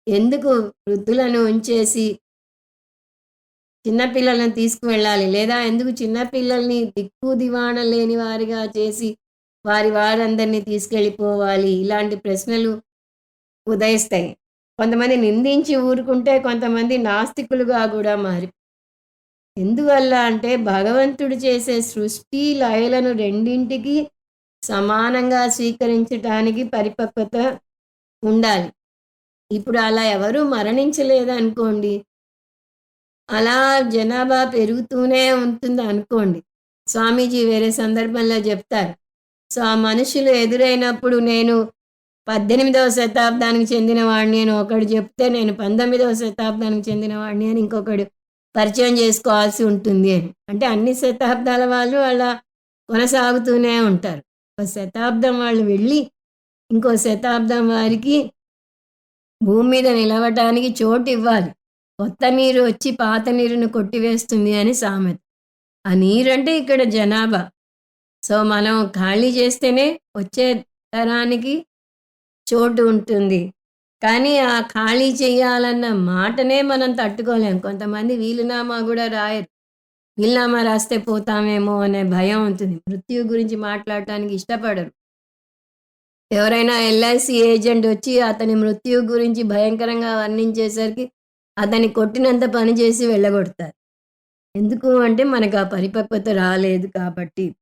ఎందుకు వృద్ధులను ఉంచేసి చిన్నపిల్లలను తీసుకువెళ్ళాలి? లేదా ఎందుకు చిన్నపిల్లల్ని దిక్కు దివాణ లేని వారిగా చేసి వారందరినీ తీసుకెళ్ళిపోవాలి? ఇలాంటి ప్రశ్నలు ఉదయిస్తాయి. కొంతమంది నిందించి ఊరుకుంటే కొంతమంది నాస్తికులుగా గూడా ఎందువల్ల అంటే భగవంతుడు చేసే సృష్టి లయలను రెండింటికి సమానంగా స్వీకరించటానికి పరిపక్వత ఉండాలి. ఇప్పుడు అలా ఎవరు మరణించలేదనుకోండి, అలా జనాభా పెరుగుతూనే ఉంటుందనుకోండి. స్వామీజీ వేరే సందర్భంలో జెప్తారు. సో, ఆ మనుషులు ఎదురైనప్పుడు నేను 18వ శతాబ్దానికి చెందిన వాడిని అని ఒకడు చెప్తే, నేను 19వ శతాబ్దానికి చెందిన వాడిని అని ఇంకొకడు పరిచయం చేసుకోవాల్సి ఉంటుంది అని. అంటే అన్ని శతాబ్దాల వాళ్ళు అలా కొనసాగుతూనే ఉంటారు. ఒక శతాబ్దం వాళ్ళు వెళ్ళి, ఇంకో శతాబ్దం వారికి భూమి మీద నిలవటానికి చోటివ్వాలి. కొత్త నీరు వచ్చి పాత నీరుని కొట్టివేస్తుంది అని సామెత. ఆ నీరంటే ఇక్కడ జనాభా. సో, మనం ఖాళీ చేస్తేనే వచ్చే తరానికి చోటు ఉంటుంది. కానీ ఆ ఖాళీ చేయాలన్న మాటనే మనం తట్టుకోలేం. కొంతమంది వీలునామా గూడా రాయరు. వీలునామా రాస్తే పోతామేమో అనే భయం ఉంటుంది. మృత్యువు గురించి మాట్లాడటానికి ఇష్టపడరు. ఎవరైనా ఎల్ఐసి ఏజెంట్ వచ్చి అతని మృత్యువు గురించి భయంకరంగా వర్ణించేసరికి అతన్ని కొట్టినంత పని చేసి వెళ్ళగొడతారు. ఎందుకు అంటే మనకు ఆ పరిపక్వత రాలేదు కాబట్టి.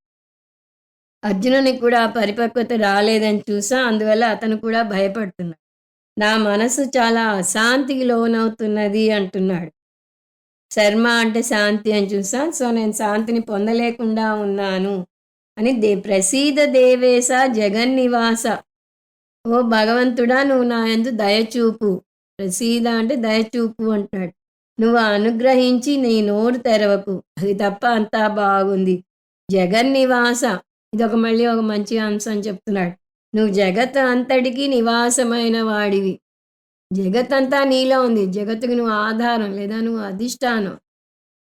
అర్జునునికి కూడా ఆ పరిపక్వత రాలేదని చూసా. అందువల్ల అతను కూడా భయపడుతున్నాడు. నా మనసు చాలా అశాంతికి లోనవుతున్నది అంటున్నాడు. శర్మ అంటే శాంతి అని చూసా. సో, నేను శాంతిని పొందలేకుండా ఉన్నాను అని ప్రసీద దేవేశ జగన్నివాస. ఓ భగవంతుడా, నువ్వు నా యందు దయచూపు. ప్రసీద అంటే దయచూపు అంటున్నాడు. నువ్వు అనుగ్రహించి నీ నోరు తెరవకు. అది తప్ప అంతా బాగుంది. జగన్నివాస, ఇదొక మళ్ళీ ఒక మంచి అంశం చెప్తున్నాడు. నువ్వు జగత్ అంతటికీ నివాసమైన వాడివి. జగత్తంతా నీలో ఉంది. జగత్తుకు నువ్వు ఆధారం లేదా నువ్వు అధిష్టానం.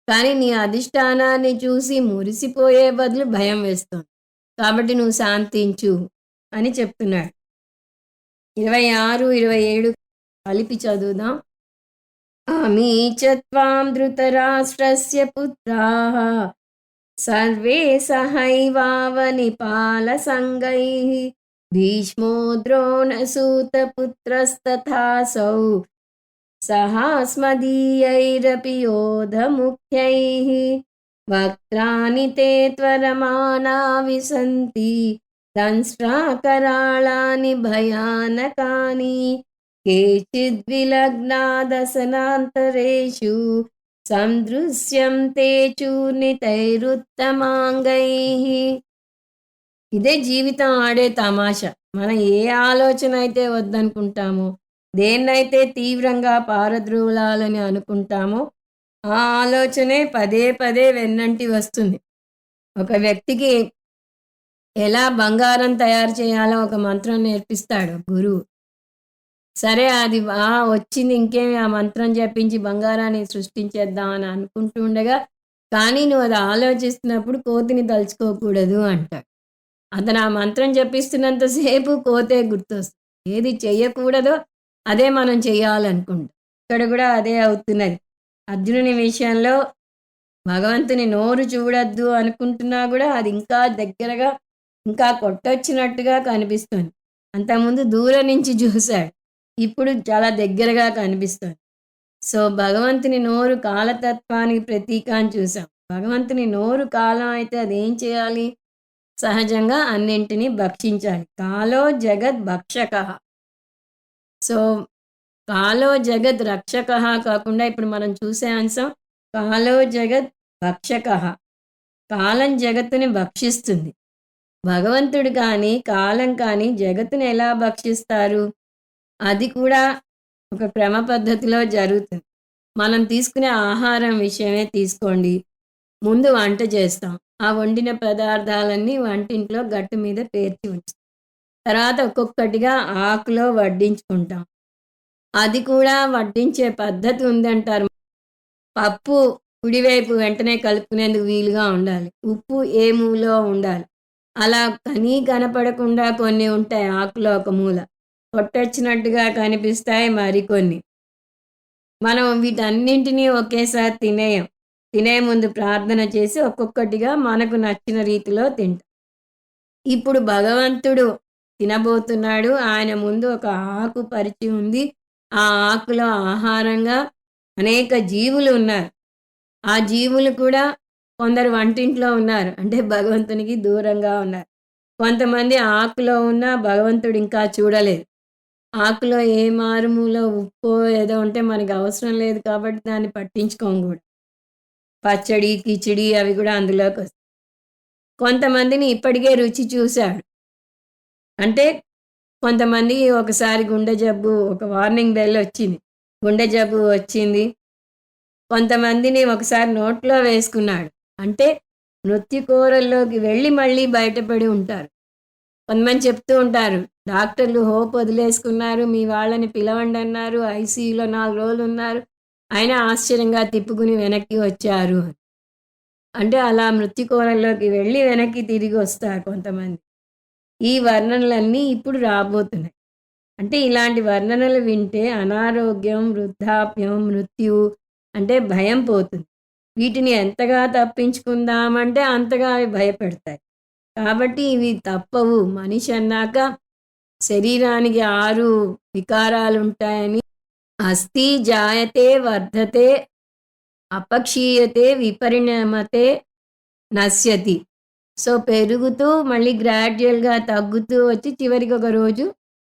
కానీ నీ అధిష్టానాన్ని చూసి మురిసిపోయే బదులు భయం వేస్తుంది. కాబట్టి నువ్వు శాంతించు అని చెప్తున్నాడు. 26, 27 కలిపి చదువుదాం. అమీ చ త్వాం ధృతరాష్ట్రస్య పుత్రాః సర్వే సహైవావనిపాలసంగైః భీష్మో ద్రోణసూతపుత్రస్తథాసౌ సహాస్మదీయైరపి యోధముఖ్యైః వక్త్రాణి తే త్వరమాణా విసంతి దంష్ట్రాకరాళాని భయానకాని కేచిద్విలగ్నాదసనాంతరేషు సందృశ్యంతే చూర్ణితైరుత్తమాంగైః. ఇదే జీవితం ఆడే తమాషా. మనం ఏ ఆలోచన అయితే వద్దనుకుంటామో, దేన్నైతే తీవ్రంగా పారద్రోలాలని అనుకుంటామో, ఆ ఆలోచనే పదే పదే వెన్నంటి వస్తుంది. ఒక వ్యక్తికి ఎలా బంగారం తయారు చేయాలో ఒక మంత్రం నేర్పిస్తాడు గురువు. సరే, అది వచ్చింది, ఇంకేమి ఆ మంత్రం జపించి బంగారాన్ని సృష్టించేద్దాం అని అనుకుంటూ ఉండగా, కానీ నువ్వు అది ఆలోచిస్తున్నప్పుడు కోతిని తలుచుకోకూడదు అంటాడు. అతను ఆ మంత్రం జపిస్తున్నంతసేపు కోతే గుర్తొస్తుంది. ఏది చెయ్యకూడదో అదే మనం చెయ్యాలనుకుంటాం. ఇక్కడ కూడా అదే అవుతున్నది. అర్జునుని విషయంలో భగవంతుని నోరు చూడొద్దు అనుకుంటున్నా కూడా అది ఇంకా దగ్గరగా, ఇంకా కొట్టొచ్చినట్టుగా కనిపిస్తుంది. అంతకుముందు దూరం నుంచి చూశాడు, ఇప్పుడు చాలా దగ్గరగా కనిపిస్తుంది. సో, భగవంతుని నోరు కాలతత్వానికి ప్రతీక అని చూసాం. భగవంతుని నోరు కాలం అయితే అదేం చేయాలి? సహజంగా అన్నింటినీ భక్షించాలి. కాలో జగద్ భక్షకః. సో, కాలో జగద్ రక్షకః కాకుండా ఇప్పుడు మనం చూసే అంశం కాలో జగద్ భక్షకః. కాలం జగత్తుని భక్షిస్తుంది. భగవంతుడు కానీ కాలం కానీ జగత్తుని ఎలా భక్షిస్తారు? అది కూడా ఒక క్రమ పద్ధతిలో జరుగుతుంది. మనం తీసుకునే ఆహారం విషయమే తీసుకోండి. ముందు వంట చేస్తాం. ఆ వండిన పదార్థాలన్నీ వంటింట్లో గట్టు మీద పేర్చి ఉంచుతాం. తర్వాత ఒక్కొక్కటిగా ఆకులో వడ్డించుకుంటాం. అది కూడా వడ్డించే పద్ధతి ఉందంటారు. పప్పు కుడివైపు వెంటనే కలుపుకునేందుకు వీలుగా ఉండాలి. ఉప్పు ఏ మూలో ఉండాలి. అలా కనపడకుండా కొన్ని ఉంటాయి. ఆకులో ఒక మూల కొట్టొచ్చినట్టుగా కనిపిస్తాయి మరికొన్ని. మనం వీటన్నింటినీ ఒకేసారి తినేయం. తినే ముందు ప్రార్థన చేసి ఒక్కొక్కటిగా మనకు నచ్చిన రీతిలో తింటాం. ఇప్పుడు భగవంతుడు తినబోతున్నాడు. ఆయన ముందు ఒక ఆకు పరిచి ఉంది. ఆ ఆకులో ఆహారంగా అనేక జీవులు ఉన్నారు. ఆ జీవులు కూడా కొందరు వంటింట్లో ఉన్నారు. అంటే భగవంతునికి దూరంగా ఉన్నారు. కొంతమంది ఆకులో ఉన్నా భగవంతుడు ఇంకా చూడలేదు. ఆకులో ఏ మారుమూలో ఉప్పో ఏదో ఉంటే మనకు అవసరం లేదు కాబట్టి దాన్ని పట్టించుకోము గూడా. పచ్చడి, కిచిడి అవి గూడా అందులోకొస్తాయి. కొంతమందిని ఇప్పటికే రుచి చూసాడు. అంటే కొంతమందికి ఒకసారి గుండె జబ్బు ఒక వార్నింగ్ బెల్ వచ్చింది. గుండె జబ్బు వచ్చింది. కొంతమందిని ఒకసారి నోట్లో వేసుకున్నాడు. అంటే మృత్యుకోరల్లోకి వెళ్ళి మళ్ళీ బయటపడి ఉంటారు. కొంతమంది చెప్తూ ఉంటారు. డాక్టర్లు హోప్ వదిలేసుకున్నారు. మీ వాళ్ళని పిలవండన్నారు. ఐసీయూలో 4 రోజులున్నారు. అయినా ఆశ్చర్యంగా తిప్పుకుని వెనక్కి వచ్చారు. అంటే అలా మృత్యుకోరల్లోకి వెళ్ళి వెనక్కి తిరిగి వస్తారు కొంతమంది. ఈ వర్ణనలన్నీ ఇప్పుడు రాబోతున్నాయి. అంటే ఇలాంటి వర్ణనలు వింటే అనారోగ్యం, వృద్ధాప్యం, మృత్యువు అంటే భయం పోతుంది. వీటిని ఎంతగా తప్పించుకుందామంటే అంతగా అవి భయపెడతాయి. కాబట్టి ఇవి తప్పవు. మనిషి అన్నాక శరీరానికి 6 వికారాలుంటాయని అస్థి జాయతే వర్ధతే అపక్షీయతే విపరిణమతే నశ్యతి. సో, పెరుగుతూ మళ్ళీ గ్రాడ్యుయల్‌గా తగ్గుతూ వచ్చి చివరికి ఒక రోజు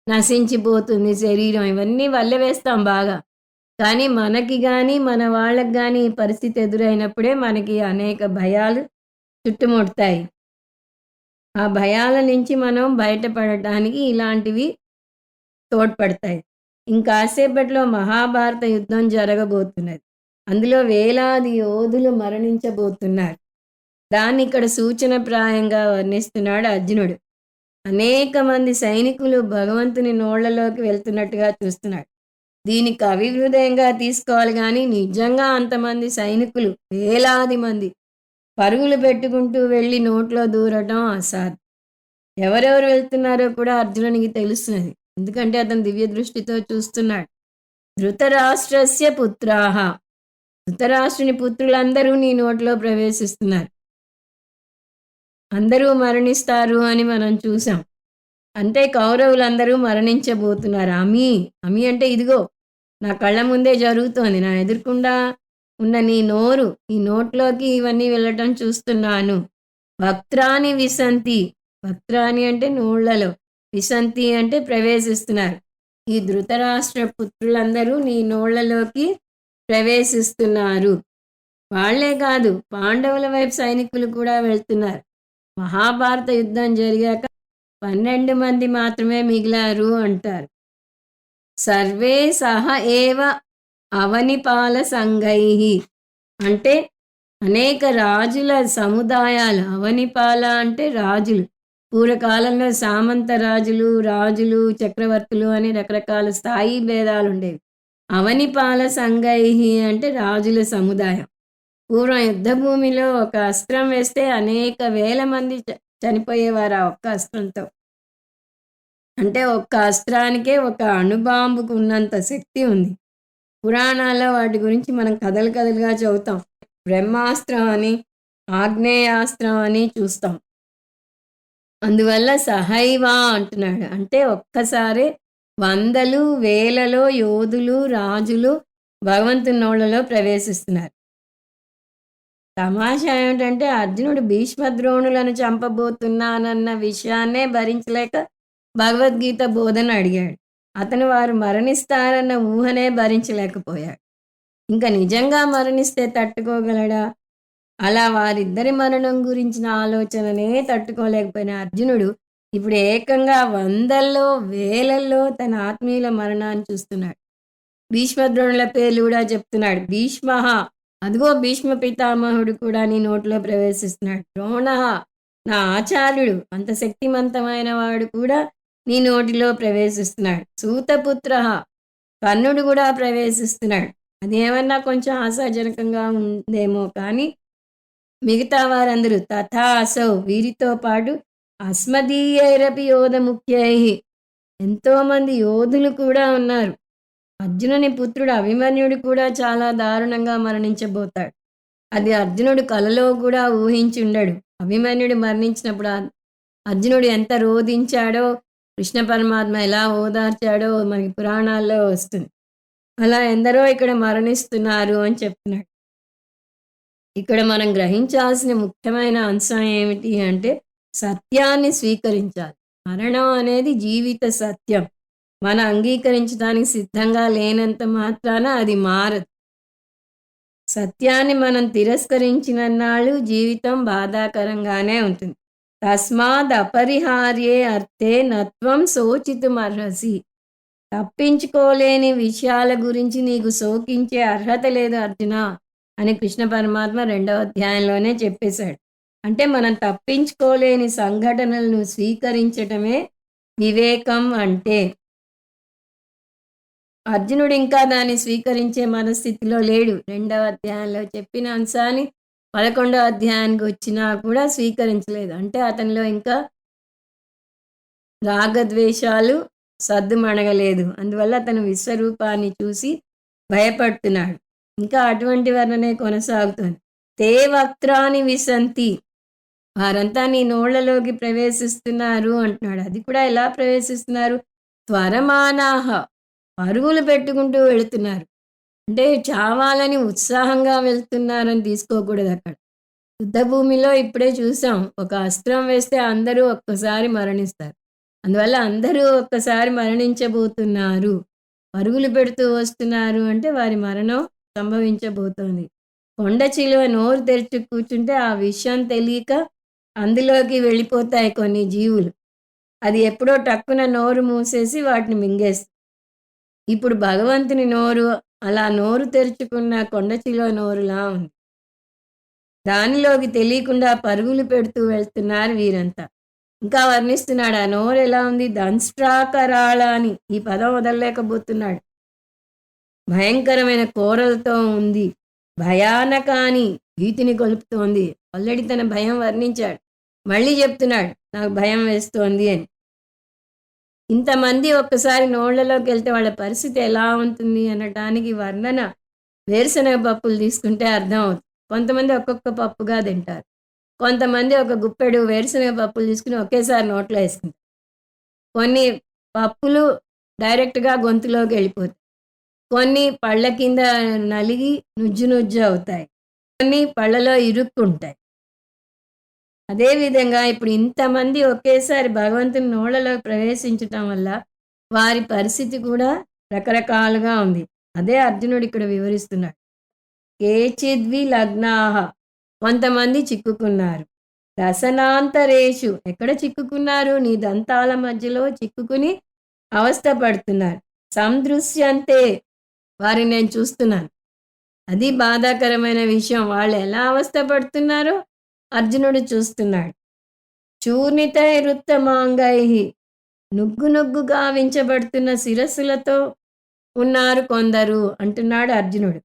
నశించిపోతుంది శరీరం. ఇవన్నీ వల్లెవేస్తాం బాగా. కానీ మనకి గాని, మన వాళ్ళకి గాని ఈ పరిస్థితి ఎదురైనప్పుడే మనకి అనేక భయాలు చుట్టుముడతాయి. ఆ భయాల నుంచి మనం బయటపడటానికి ఇలాంటివి తోడ్పడతాయి. ఇంకాసేపట్లో మహాభారత యుద్ధం జరగబోతున్నది. అందులో వేలాది యోధులు మరణించబోతున్నారు. దాన్ని ఇక్కడ సూచనప్రాయంగా వర్ణిస్తున్నాడు అర్జునుడు. అనేక మంది సైనికులు భగవంతుని నోళ్లలోకి వెళ్తున్నట్టుగా చూస్తున్నాడు. దీన్ని కవిహృదయంగా తీసుకోవాలి గానీ నిజంగా అంతమంది సైనికులు వేలాది మంది పరుగులు పెట్టుకుంటూ వెళ్ళి నోట్లో దూరటం అసాధ్యం. ఎవరెవరు వెళ్తున్నారో కూడా అర్జునునికి తెలుస్తున్నది. ఎందుకంటే అతను దివ్య దృష్టితో చూస్తున్నాడు. ధృతరాష్ట్రస్య పుత్రాహ, ధృతరాష్ట్రుని పుత్రులందరూ నీ నోట్లో ప్రవేశిస్తున్నారు. అందరూ మరణిస్తారు అని మనం చూసాం. అంటే కౌరవులందరూ మరణించబోతున్నారు. అమి అంటే ఇదిగో నా కళ్ళ ముందే జరుగుతోంది. నా ఎదురుకుండా ఉన్న నీ నోరు, ఈ నోట్లోకి ఇవన్నీ వెళ్ళటం చూస్తున్నాను. వక్త్రాని విసంతి, వక్త్రాని అంటే నోళ్లలో, విసంతి అంటే ప్రవేశిస్తున్నారు. ఈ ధృతరాష్ట్ర పుత్రులందరూ నీ నోళ్లలోకి ప్రవేశిస్తున్నారు. వాళ్లే కాదు, పాండవుల వైపు సైనికులు కూడా వెళ్తున్నారు. మహాభారత యుద్ధం జరిగాక 12 మంది మాత్రమే మిగిలారు అంటారు. సర్వే సహ ఏవ అవనిపాల సంఘైః అంటే అనేక రాజుల సముదాయాలు. అవనిపాల అంటే రాజులు. పూర్వకాలంలో సామంత రాజులు, రాజులు, చక్రవర్తులు అని రకరకాల స్థాయి భేదాలు ఉండేవి. అవనిపాల సంఘైః అంటే రాజుల సముదాయం. పూర్వం యుద్ధభూమిలో ఒక అస్త్రం వేస్తే అనేక వేల మంది చనిపోయేవారు ఆ ఒక్క అస్త్రంతో. అంటే ఒక్క అస్త్రానికే ఒక అణుబాంబుకు ఉన్నంత శక్తి ఉంది. పురాణాల్లో వాటి గురించి మనం కథలు కథలుగా చదువుతాం. బ్రహ్మాస్త్రం అని, ఆగ్నేయాస్త్రం అని చూస్తాం. అందువల్ల సహైవ అంటున్నాడు. అంటే ఒక్కసారే వందలు వేలలో యోధులు, రాజులు భగవంతుని నోళ్లలో ప్రవేశిస్తున్నారు. తమాషా ఏమిటంటే అర్జునుడు భీష్మద్రోణులను చంపబోతున్నానన్న విషయాన్నే భరించలేక భగవద్గీత బోధన అడిగాడు. అతను వారు మరణిస్తారన్న ఊహనే భరించలేకపోయాడు. ఇంకా నిజంగా మరణిస్తే తట్టుకోగలడా? అలా వారిద్దరి మరణం గురించిన ఆలోచననే తట్టుకోలేకపోయిన అర్జునుడు ఇప్పుడు ఏకంగా వందల్లో వేలల్లో తన ఆత్మీయుల మరణాన్ని చూస్తున్నాడు. భీష్మద్రోణుల పేర్లు కూడా చెప్తున్నాడు. భీష్మః, అదిగో భీష్మ పితామహుడు కూడా నీ నోట్లో ప్రవేశిస్తున్నాడు. ద్రోణః, నా ఆచార్యుడు, అంత శక్తిమంతమైన వాడు కూడా నీ నోటిలో ప్రవేశిస్తున్నాడు. సూతపుత్రః, కర్ణుడు కూడా ప్రవేశిస్తున్నాడు. అదేమన్నా కొంచెం ఆశాజనకంగా ఉందేమో కానీ మిగతా వారందరూ తథా అసౌ, వీరితో పాటు అస్మదీయైరపి యోధ ముఖ్యై, ఎంతోమంది యోధులు కూడా ఉన్నారు. అర్జునుని పుత్రుడు అభిమన్యుడు కూడా చాలా దారుణంగా మరణించబోతాడు. అది అర్జునుడు కలలో కూడా ఊహించి ఉండడు. అభిమన్యుడు మరణించినప్పుడు అర్జునుడు ఎంత రోధించాడో కృష్ణ పరమాత్మ ఎలా ఓదార్చాడో మనకి పురాణాల్లో వస్తుంది. అలా ఎందరో ఇక్కడ మరణిస్తున్నారు అని చెప్తున్నాడు. ఇక్కడ మనం గ్రహించాల్సిన ముఖ్యమైన అంశం ఏమిటి అంటే సత్యాన్ని స్వీకరించాలి. మరణం అనేది జీవిత సత్యం. మనం అంగీకరించడానికి సిద్ధంగా లేనంత మాత్రాన అది మారదు. సత్యాన్ని మనం తిరస్కరించినన్నాళ్ళు జీవితం బాధాకరంగానే ఉంటుంది. తస్మాద్ అపరిహార్యే అర్థే నత్వం శోచితుమర్హసి. తప్పించుకోలేని విషయాల గురించి నీకు శోకించే అర్హత లేదు అర్జున అని కృష్ణ పరమాత్మ 2వ అధ్యాయంలోనే చెప్పేశాడు. అంటే మనం తప్పించుకోలేని సంఘటనలను స్వీకరించటమే వివేకం అంటే. అర్జునుడు ఇంకా దాన్ని స్వీకరించే మనస్థితిలో లేడు. 2వ అధ్యాయంలో చెప్పిన అంశాన్ని 11వ అధ్యాయానికి వచ్చినా కూడా స్వీకరించలేదు. అంటే అతనిలో ఇంకా రాగద్వేషాలు సద్దుమణగలేదు. అందువల్ల అతను విశ్వరూపాన్ని చూసి భయపడుతున్నాడు. ఇంకా అటువంటి వర్ణనే కొనసాగుతుంది. తే వక్త్రాని విసంతి, వారంతా నీ నోళ్లలోకి ప్రవేశిస్తున్నారు అంటున్నాడు. అది కూడా ఎలా ప్రవేశిస్తున్నారు? త్వరమానాహ, పరుగులు పెట్టుకుంటూ వెళుతున్నారు. అంటే చావాలని ఉత్సాహంగా వెళ్తున్నారని తీసుకోకూడదు. అక్కడ యుద్ధభూమిలో ఇప్పుడే చూసాం, ఒక అస్త్రం వేస్తే అందరూ ఒక్కసారి మరణిస్తారు. అందువల్ల అందరూ ఒక్కసారి మరణించబోతున్నారు. పరుగులు పెడుతూ వస్తున్నారు అంటే వారి మరణం సంభవించబోతోంది. కొండ చిలువ నోరు తెరిచి కూర్చుంటే ఆ విషయం తెలియక అందులోకి వెళ్ళిపోతాయి కొన్ని జీవులు. అది ఎప్పుడో టక్కున నోరు మూసేసి వాటిని మింగేస్తుంది. ఇప్పుడు భగవంతుని నోరు అలా నోరు తెరుచుకున్న కొండ చిలువ నోరులా ఉంది. దానిలోకి తెలియకుండా పరుగులు పెడుతూ వెళ్తున్నారు వీరంతా. ఇంకా వర్ణిస్తున్నాడు ఆ నోరు ఎలా ఉంది. దంష్ట్రాకరాళ అని ఈ పదం వదలలేకపోతున్నాడు. భయంకరమైన కోరలతో ఉంది. భయానకాని, భీతిని కొలుపుతోంది. ఆల్రెడీ తన భయం వర్ణించాడు, మళ్ళీ చెప్తున్నాడు నాకు భయం వేస్తోంది అని. ఇంతమంది ఒక్కసారి నోళ్లలోకి వెళ్తే వాళ్ళ పరిస్థితి ఎలా ఉంటుంది అనటానికి వర్ణన వేరుశనగ పప్పులు తీసుకుంటే అర్థం అవుతుంది. కొంతమంది ఒక్కొక్క పప్పుగా తింటారు. కొంతమంది ఒక గుప్పెడు వేరుశనగ పప్పులు తీసుకుని ఒకేసారి నోట్లో వేసుకుంటారు. కొన్ని పప్పులు డైరెక్ట్గా గొంతులోకి వెళ్ళిపోతాయి. కొన్ని పళ్ళ కింద నలిగి నుజ్జు నుజ్జు అవుతాయి. కొన్ని పళ్ళలో ఇరుక్కుంటాయి. అదేవిధంగా ఇప్పుడు ఇంతమంది ఒకేసారి భగవంతుని నోళ్లలో ప్రవేశించటం వల్ల వారి పరిస్థితి కూడా రకరకాలుగా ఉంది. అదే అర్జునుడు ఇక్కడ వివరిస్తున్నాడు. కేచిద్వి లగ్నాహ, కొంతమంది చిక్కుకున్నారు. రసనాంతరేషు, ఎక్కడ చిక్కుకున్నారు? నీ దంతాల మధ్యలో చిక్కుకుని అవస్థ పడుతున్నారు. సందృశ్యంతే, వారిని నేను చూస్తున్నాను. అది బాధాకరమైన విషయం. వాళ్ళు ఎలా అవస్థ పడుతున్నారో అర్జునుడు చూస్తున్నాడు. చూర్ణితైరుత్తమాంగై, నుగ్గు నుగ్గుగా వించబడుతున్న శిరస్సులతో ఉన్నారు కొందరు అంటున్నాడు అర్జునుడు.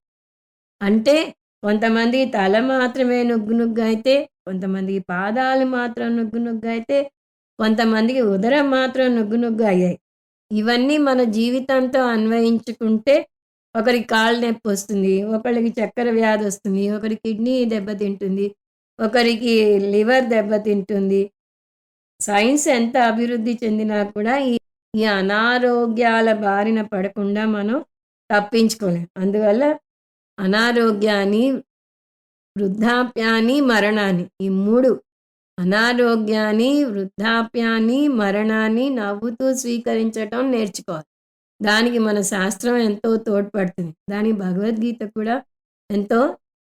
అంటే కొంతమంది తల మాత్రమే నుగ్గు నుగ్గు అయితే, కొంతమందికి పాదాలు మాత్రం నుగ్గు నుగ్గు అయితే, కొంతమందికి ఉదరం మాత్రం నుగ్గు నుగ్గు అయ్యాయి. ఇవన్నీ మన జీవితంతో అన్వయించుకుంటే ఒకరికి కాళ్ళు నొప్పి వస్తుంది, ఒకరికి చక్కెర వ్యాధి వస్తుంది, ఒకరికి కిడ్నీ దెబ్బతింటుంది, ఒకరికి లివర్ దెబ్బతింటుంది. సైన్స్ ఎంత అభివృద్ధి చెందినా కూడా ఈ అనారోగ్యాల బారిన పడకుండా మనం తప్పించుకోలేం. అందువల్ల అనారోగ్యాన్ని, వృద్ధాప్యాన్ని, మరణాన్ని, ఈ 3 అనారోగ్యాన్ని, వృద్ధాప్యాన్ని, మరణాన్ని నవ్వుతూ స్వీకరించటం నేర్చుకోవాలి. దానికి మన శాస్త్రం ఎంతో తోడ్పడుతుంది. దానికి భగవద్గీత కూడా ఎంతో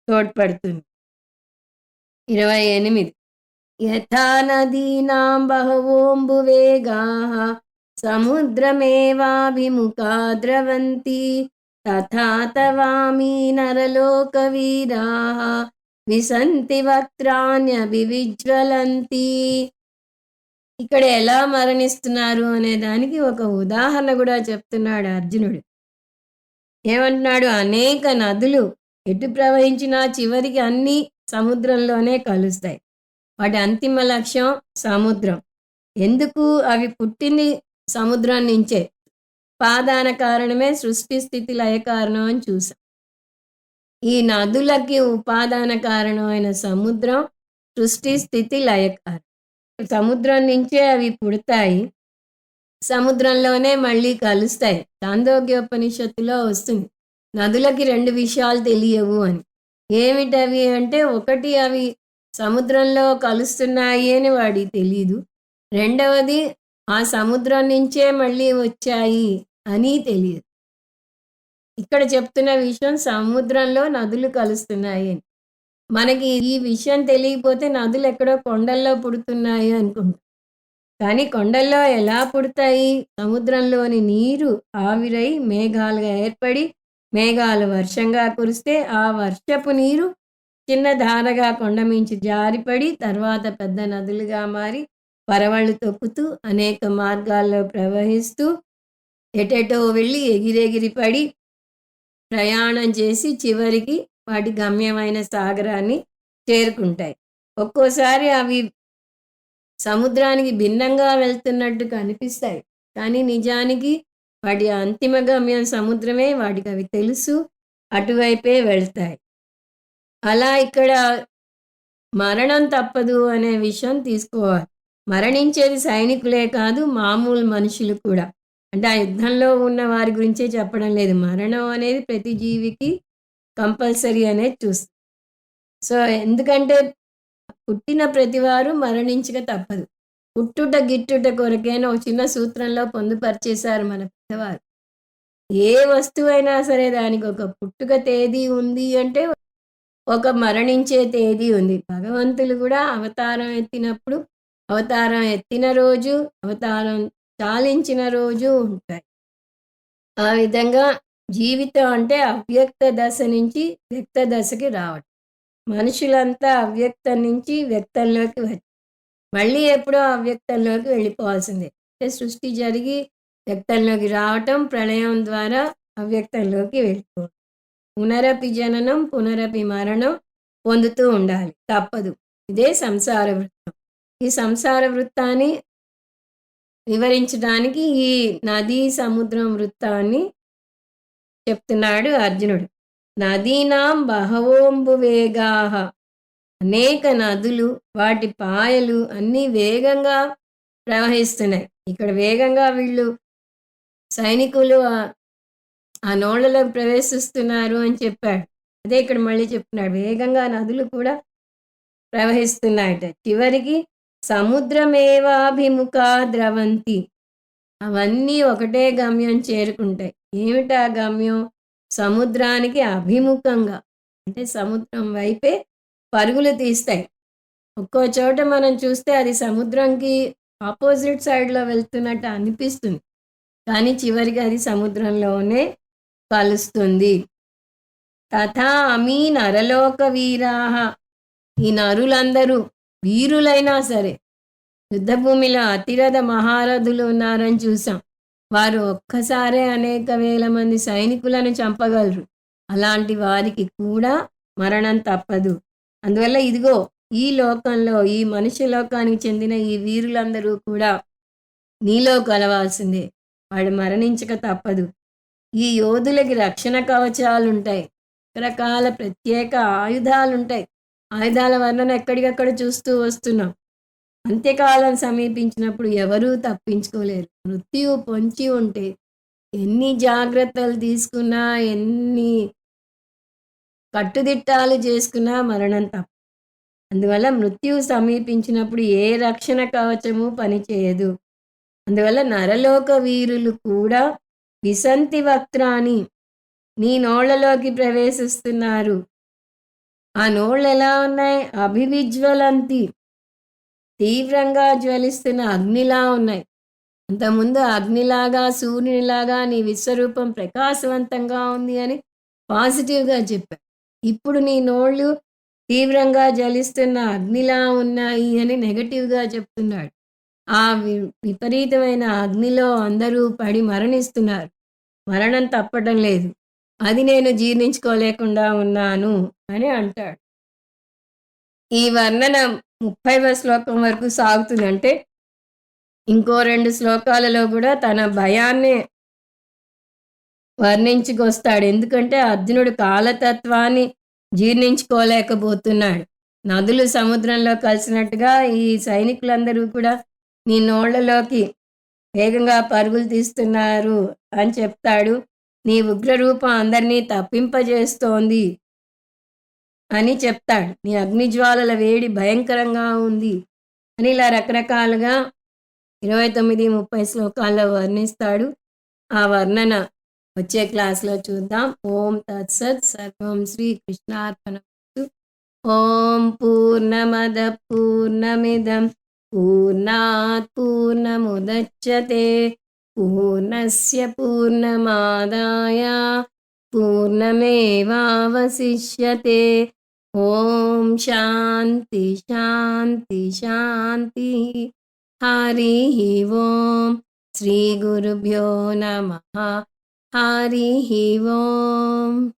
తోడ్పడుతుంది. 28 యథా నదీనాం బహవోంబువేగాః సముద్రమేవాభిముఖా ద్రవంతి తథా తవామి నరలోకవీరాః విసంతి వక్త్రాణ్యభివిజ్వలంతి. ఇక్కడ ఎలా మరణిస్తున్నారు అనే దానికి ఒక ఉదాహరణ కూడా చెప్తున్నాడు అర్జునుడు. ఏమంటున్నాడు? అనేక నదులు ఎటు ప్రవహించినా చివరికి అన్నీ సముద్రంలోనే కలుస్తాయి. వాటి అంతిమ లక్ష్యం సముద్రం. ఎందుకు? అవి పుట్టింది సముద్రం నుంచే. ఉపాదాన కారణమే సృష్టి స్థితి లయ కారణం అని చూసాం. ఈ నదులకి ఉపాదాన కారణమైన సముద్రం సృష్టి స్థితి లయ కారణం. సముద్రం నుంచే అవి పుడతాయి. సముద్రంలోనే మళ్ళీ కలుస్తాయి. చాందోగ్యోపనిషత్తులో వస్తుంది. నదులకి 2 విషయాలు తెలియవు అని. ఏమిటవి అంటే, ఒకటి అవి సముద్రంలో కలుస్తున్నాయి అని వాడికి తెలీదు. రెండవది ఆ సముద్రం నుంచే మళ్ళీ వచ్చాయి అని తెలియదు. ఇక్కడ చెప్తున్న విషయం సముద్రంలో నదులు కలుస్తున్నాయి అని. మనకి ఈ విషయం తెలియకపోతే నదులు ఎక్కడో కొండల్లో పుడుతున్నాయి అనుకుంటాం. కానీ కొండల్లో ఎలా పుడతాయి? సముద్రంలోని నీరు ఆవిరై మేఘాలుగా ఏర్పడి, మేఘాలు వర్షంగా కురిస్తే ఆ వర్షపు నీరు చిన్న ధారగా కొండ మించి జారిపడి తర్వాత పెద్ద నదులుగా మారి పరవళ్ళు తొక్కుతూ అనేక మార్గాల్లో ప్రవహిస్తూ ఎటెటో వెళ్ళి ఎగిరెగిరి పడి ప్రయాణం చేసి చివరికి వాటి గమ్యమైన సాగరాన్ని చేరుకుంటాయి. ఒక్కోసారి అవి సముద్రానికి భిన్నంగా వెళ్తున్నట్టు కనిపిస్తాయి. కానీ నిజానికి వాటి అంతిమ గమ్యం సముద్రమే. వాటికి అవి తెలుసు. అటువైపే వెళ్తాయి. అలా ఇక్కడ మరణం తప్పదు అనే విషయం తీసుకోవాలి. మరణించేది సైనికులే కాదు, మామూలు మనుషులు కూడా. అంటే ఆ యుద్ధంలో ఉన్న వారి గురించే చెప్పడం లేదు. మరణం అనేది ప్రతి జీవికి కంపల్సరీ అనేది చూస్తుంది. సో ఎందుకంటే పుట్టిన ప్రతివారు మరణించక తప్పదు. పుట్టుట గిట్టుట కొరకైనా ఒక చిన్న సూత్రంలో పొందుపరిచేశారు మన పెద్దవారు. ఏ వస్తువైనా సరే దానికి ఒక పుట్టుక తేదీ ఉంది అంటే ఒక మరణించే తేదీ ఉంది. భగవంతులు కూడా అవతారం ఎత్తినప్పుడు అవతారం ఎత్తిన రోజు, అవతారం చాలించిన రోజు ఉంటాయి. ఆ విధంగా జీవితం అంటే అవ్యక్త దశ నుంచి వ్యక్త దశకి రావడం. మనుషులంతా అవ్యక్తం నుంచి వ్యక్తంలోకి వచ్చి మళ్ళీ ఎప్పుడో అవ్యక్తంలోకి వెళ్ళిపోవాల్సిందే. అంటే సృష్టి జరిగి వ్యక్తంలోకి రావటం, ప్రళయం ద్వారా అవ్యక్తంలోకి వెళ్ళిపోవడం. పునరపి జననం పునరపి మరణం పొందుతూ ఉండాలి, తప్పదు. ఇదే సంసార వృత్తం. ఈ సంసార వృత్తాన్ని వివరించడానికి ఈ నదీ సముద్రం వృత్తాన్ని చెప్తున్నాడు అర్జునుడు. నదీనాం బహవోంబు వేగాహ, అనేక నదులు వాటి పాయలు అన్నీ వేగంగా ప్రవహిస్తున్నాయి. ఇక్కడ వేగంగా వీళ్ళు సైనికులు ఆ నోళ్లలో ప్రవేశిస్తున్నారు అని చెప్పాడు. అదే ఇక్కడ మళ్ళీ చెప్తున్నాడు, వేగంగా నదులు కూడా ప్రవహిస్తున్నాయట. చివరికి సముద్రమేవాభిముఖా ద్రవంతి, అవన్నీ ఒకటే గమ్యం చేరుకుంటాయి. ఏమిటా గమ్యం? సముద్రానికి అభిముఖంగా, అంటే సముద్రం వైపే పరుగులు తీస్తాయి. ఒక్కో చోట మనం చూస్తే అది సముద్రంకి ఆపోజిట్ సైడ్లో వెళ్తున్నట్టు అనిపిస్తుంది, కానీ చివరికి అది సముద్రంలోనే కలుస్తుంది. తథా అమీ నరలోక వీరాహ, ఈ నరులందరూ వీరులైనా సరే యుద్ధభూమిలో అతిరథ మహారథులు ఉన్నారని చూసాం. వారు ఒక్కసారే అనేక వేల మంది సైనికులను చంపగలరు. అలాంటి వారికి కూడా మరణం తప్పదు. అందువల్ల ఇదిగో ఈ లోకంలో, ఈ మనుష్య లోకానికి చెందిన ఈ వీరులందరూ కూడా నీలో కలవాల్సిందే. వాళ్ళు మరణించక తప్పదు. ఈ యోధులకి రక్షణ కవచాలు ఉంటాయి, రకరకాల ప్రత్యేక ఆయుధాలు ఉంటాయి. ఆయుధాల వర్ణన ఎక్కడికక్కడ చూస్తూ వస్తున్నాం. అంత్యకాలం సమీపించినప్పుడు ఎవరూ తప్పించుకోలేరు. మృత్యువు పొంచి ఉంటే ఎన్ని జాగ్రత్తలు తీసుకున్నా, ఎన్ని కట్టుదిట్టాలు చేసుకున్నా మరణం తప్ప. అందువల్ల మృత్యువు సమీపించినప్పుడు ఏ రక్షణ కవచము పనిచేయదు. అందువల్ల నరలోక వీరులు కూడా విసంతి వక్త్రాన్ని, నీ నోళ్లలోకి ప్రవేశిస్తున్నారు. ఆ నోళ్ళు ఎలా ఉన్నాయి? అభివిజ్వలంతి, తీవ్రంగా జ్వలిస్తున్న అగ్నిలా ఉన్నాయి. అంతకుముందు అగ్నిలాగా, సూర్యునిలాగా నీ విశ్వరూపం ప్రకాశవంతంగా ఉంది అని పాజిటివ్గా చెప్పాడు. ఇప్పుడు నీ నోళ్ళు తీవ్రంగా జ్వలిస్తున్న అగ్నిలా ఉన్నాయి అని నెగటివ్గా చెప్తున్నాడు. ఆ విపరీతమైన అగ్నిలో అందరూ పడి మరణిస్తున్నారు. మరణం తప్పటం లేదు. అది నేను జీర్ణించుకోలేకుండా ఉన్నాను అని అంటాడు. ఈ వర్ణన 30వ శ్లోకం వరకు సాగుతుంది. అంటే ఇంకో 2 శ్లోకాలలో కూడా తన భయాన్ని వర్ణించుకొస్తాడు. ఎందుకంటే అర్జునుడు కాలతత్వాన్ని జీర్ణించుకోలేకపోతున్నాడు. నదులు సముద్రంలో కలిసినట్టుగా ఈ సైనికులందరూ కూడా నీ నోళ్లలోకి వేగంగా పరుగులు తీస్తున్నారు అని చెప్తాడు. నీ ఉగ్రరూపం అందరినీ తప్పింపజేస్తోంది అని చెప్తాడు. నీ అగ్నిజ్వాలల వేడి భయంకరంగా ఉంది అని ఇలా రకరకాలుగా 29, 30 శ్లోకాల్లో వర్ణిస్తాడు. ఆ వర్ణన వచ్చే క్లాస్‌లో చూద్దాం. ఓం తత్సత్ సర్వం శ్రీకృష్ణార్పణమస్తు. ఓం పూర్ణమద పూర్ణమిదం పూర్ణాత్ పూర్ణముదచ్యతే పూర్ణస్య పూర్ణమాదాయ పూర్ణమేవావశిష్యతే. ఓం శాంతి శాంతి శాంతి. హరి ఓం. శ్రీ గురుభ్యో నమః. హరి ఓం.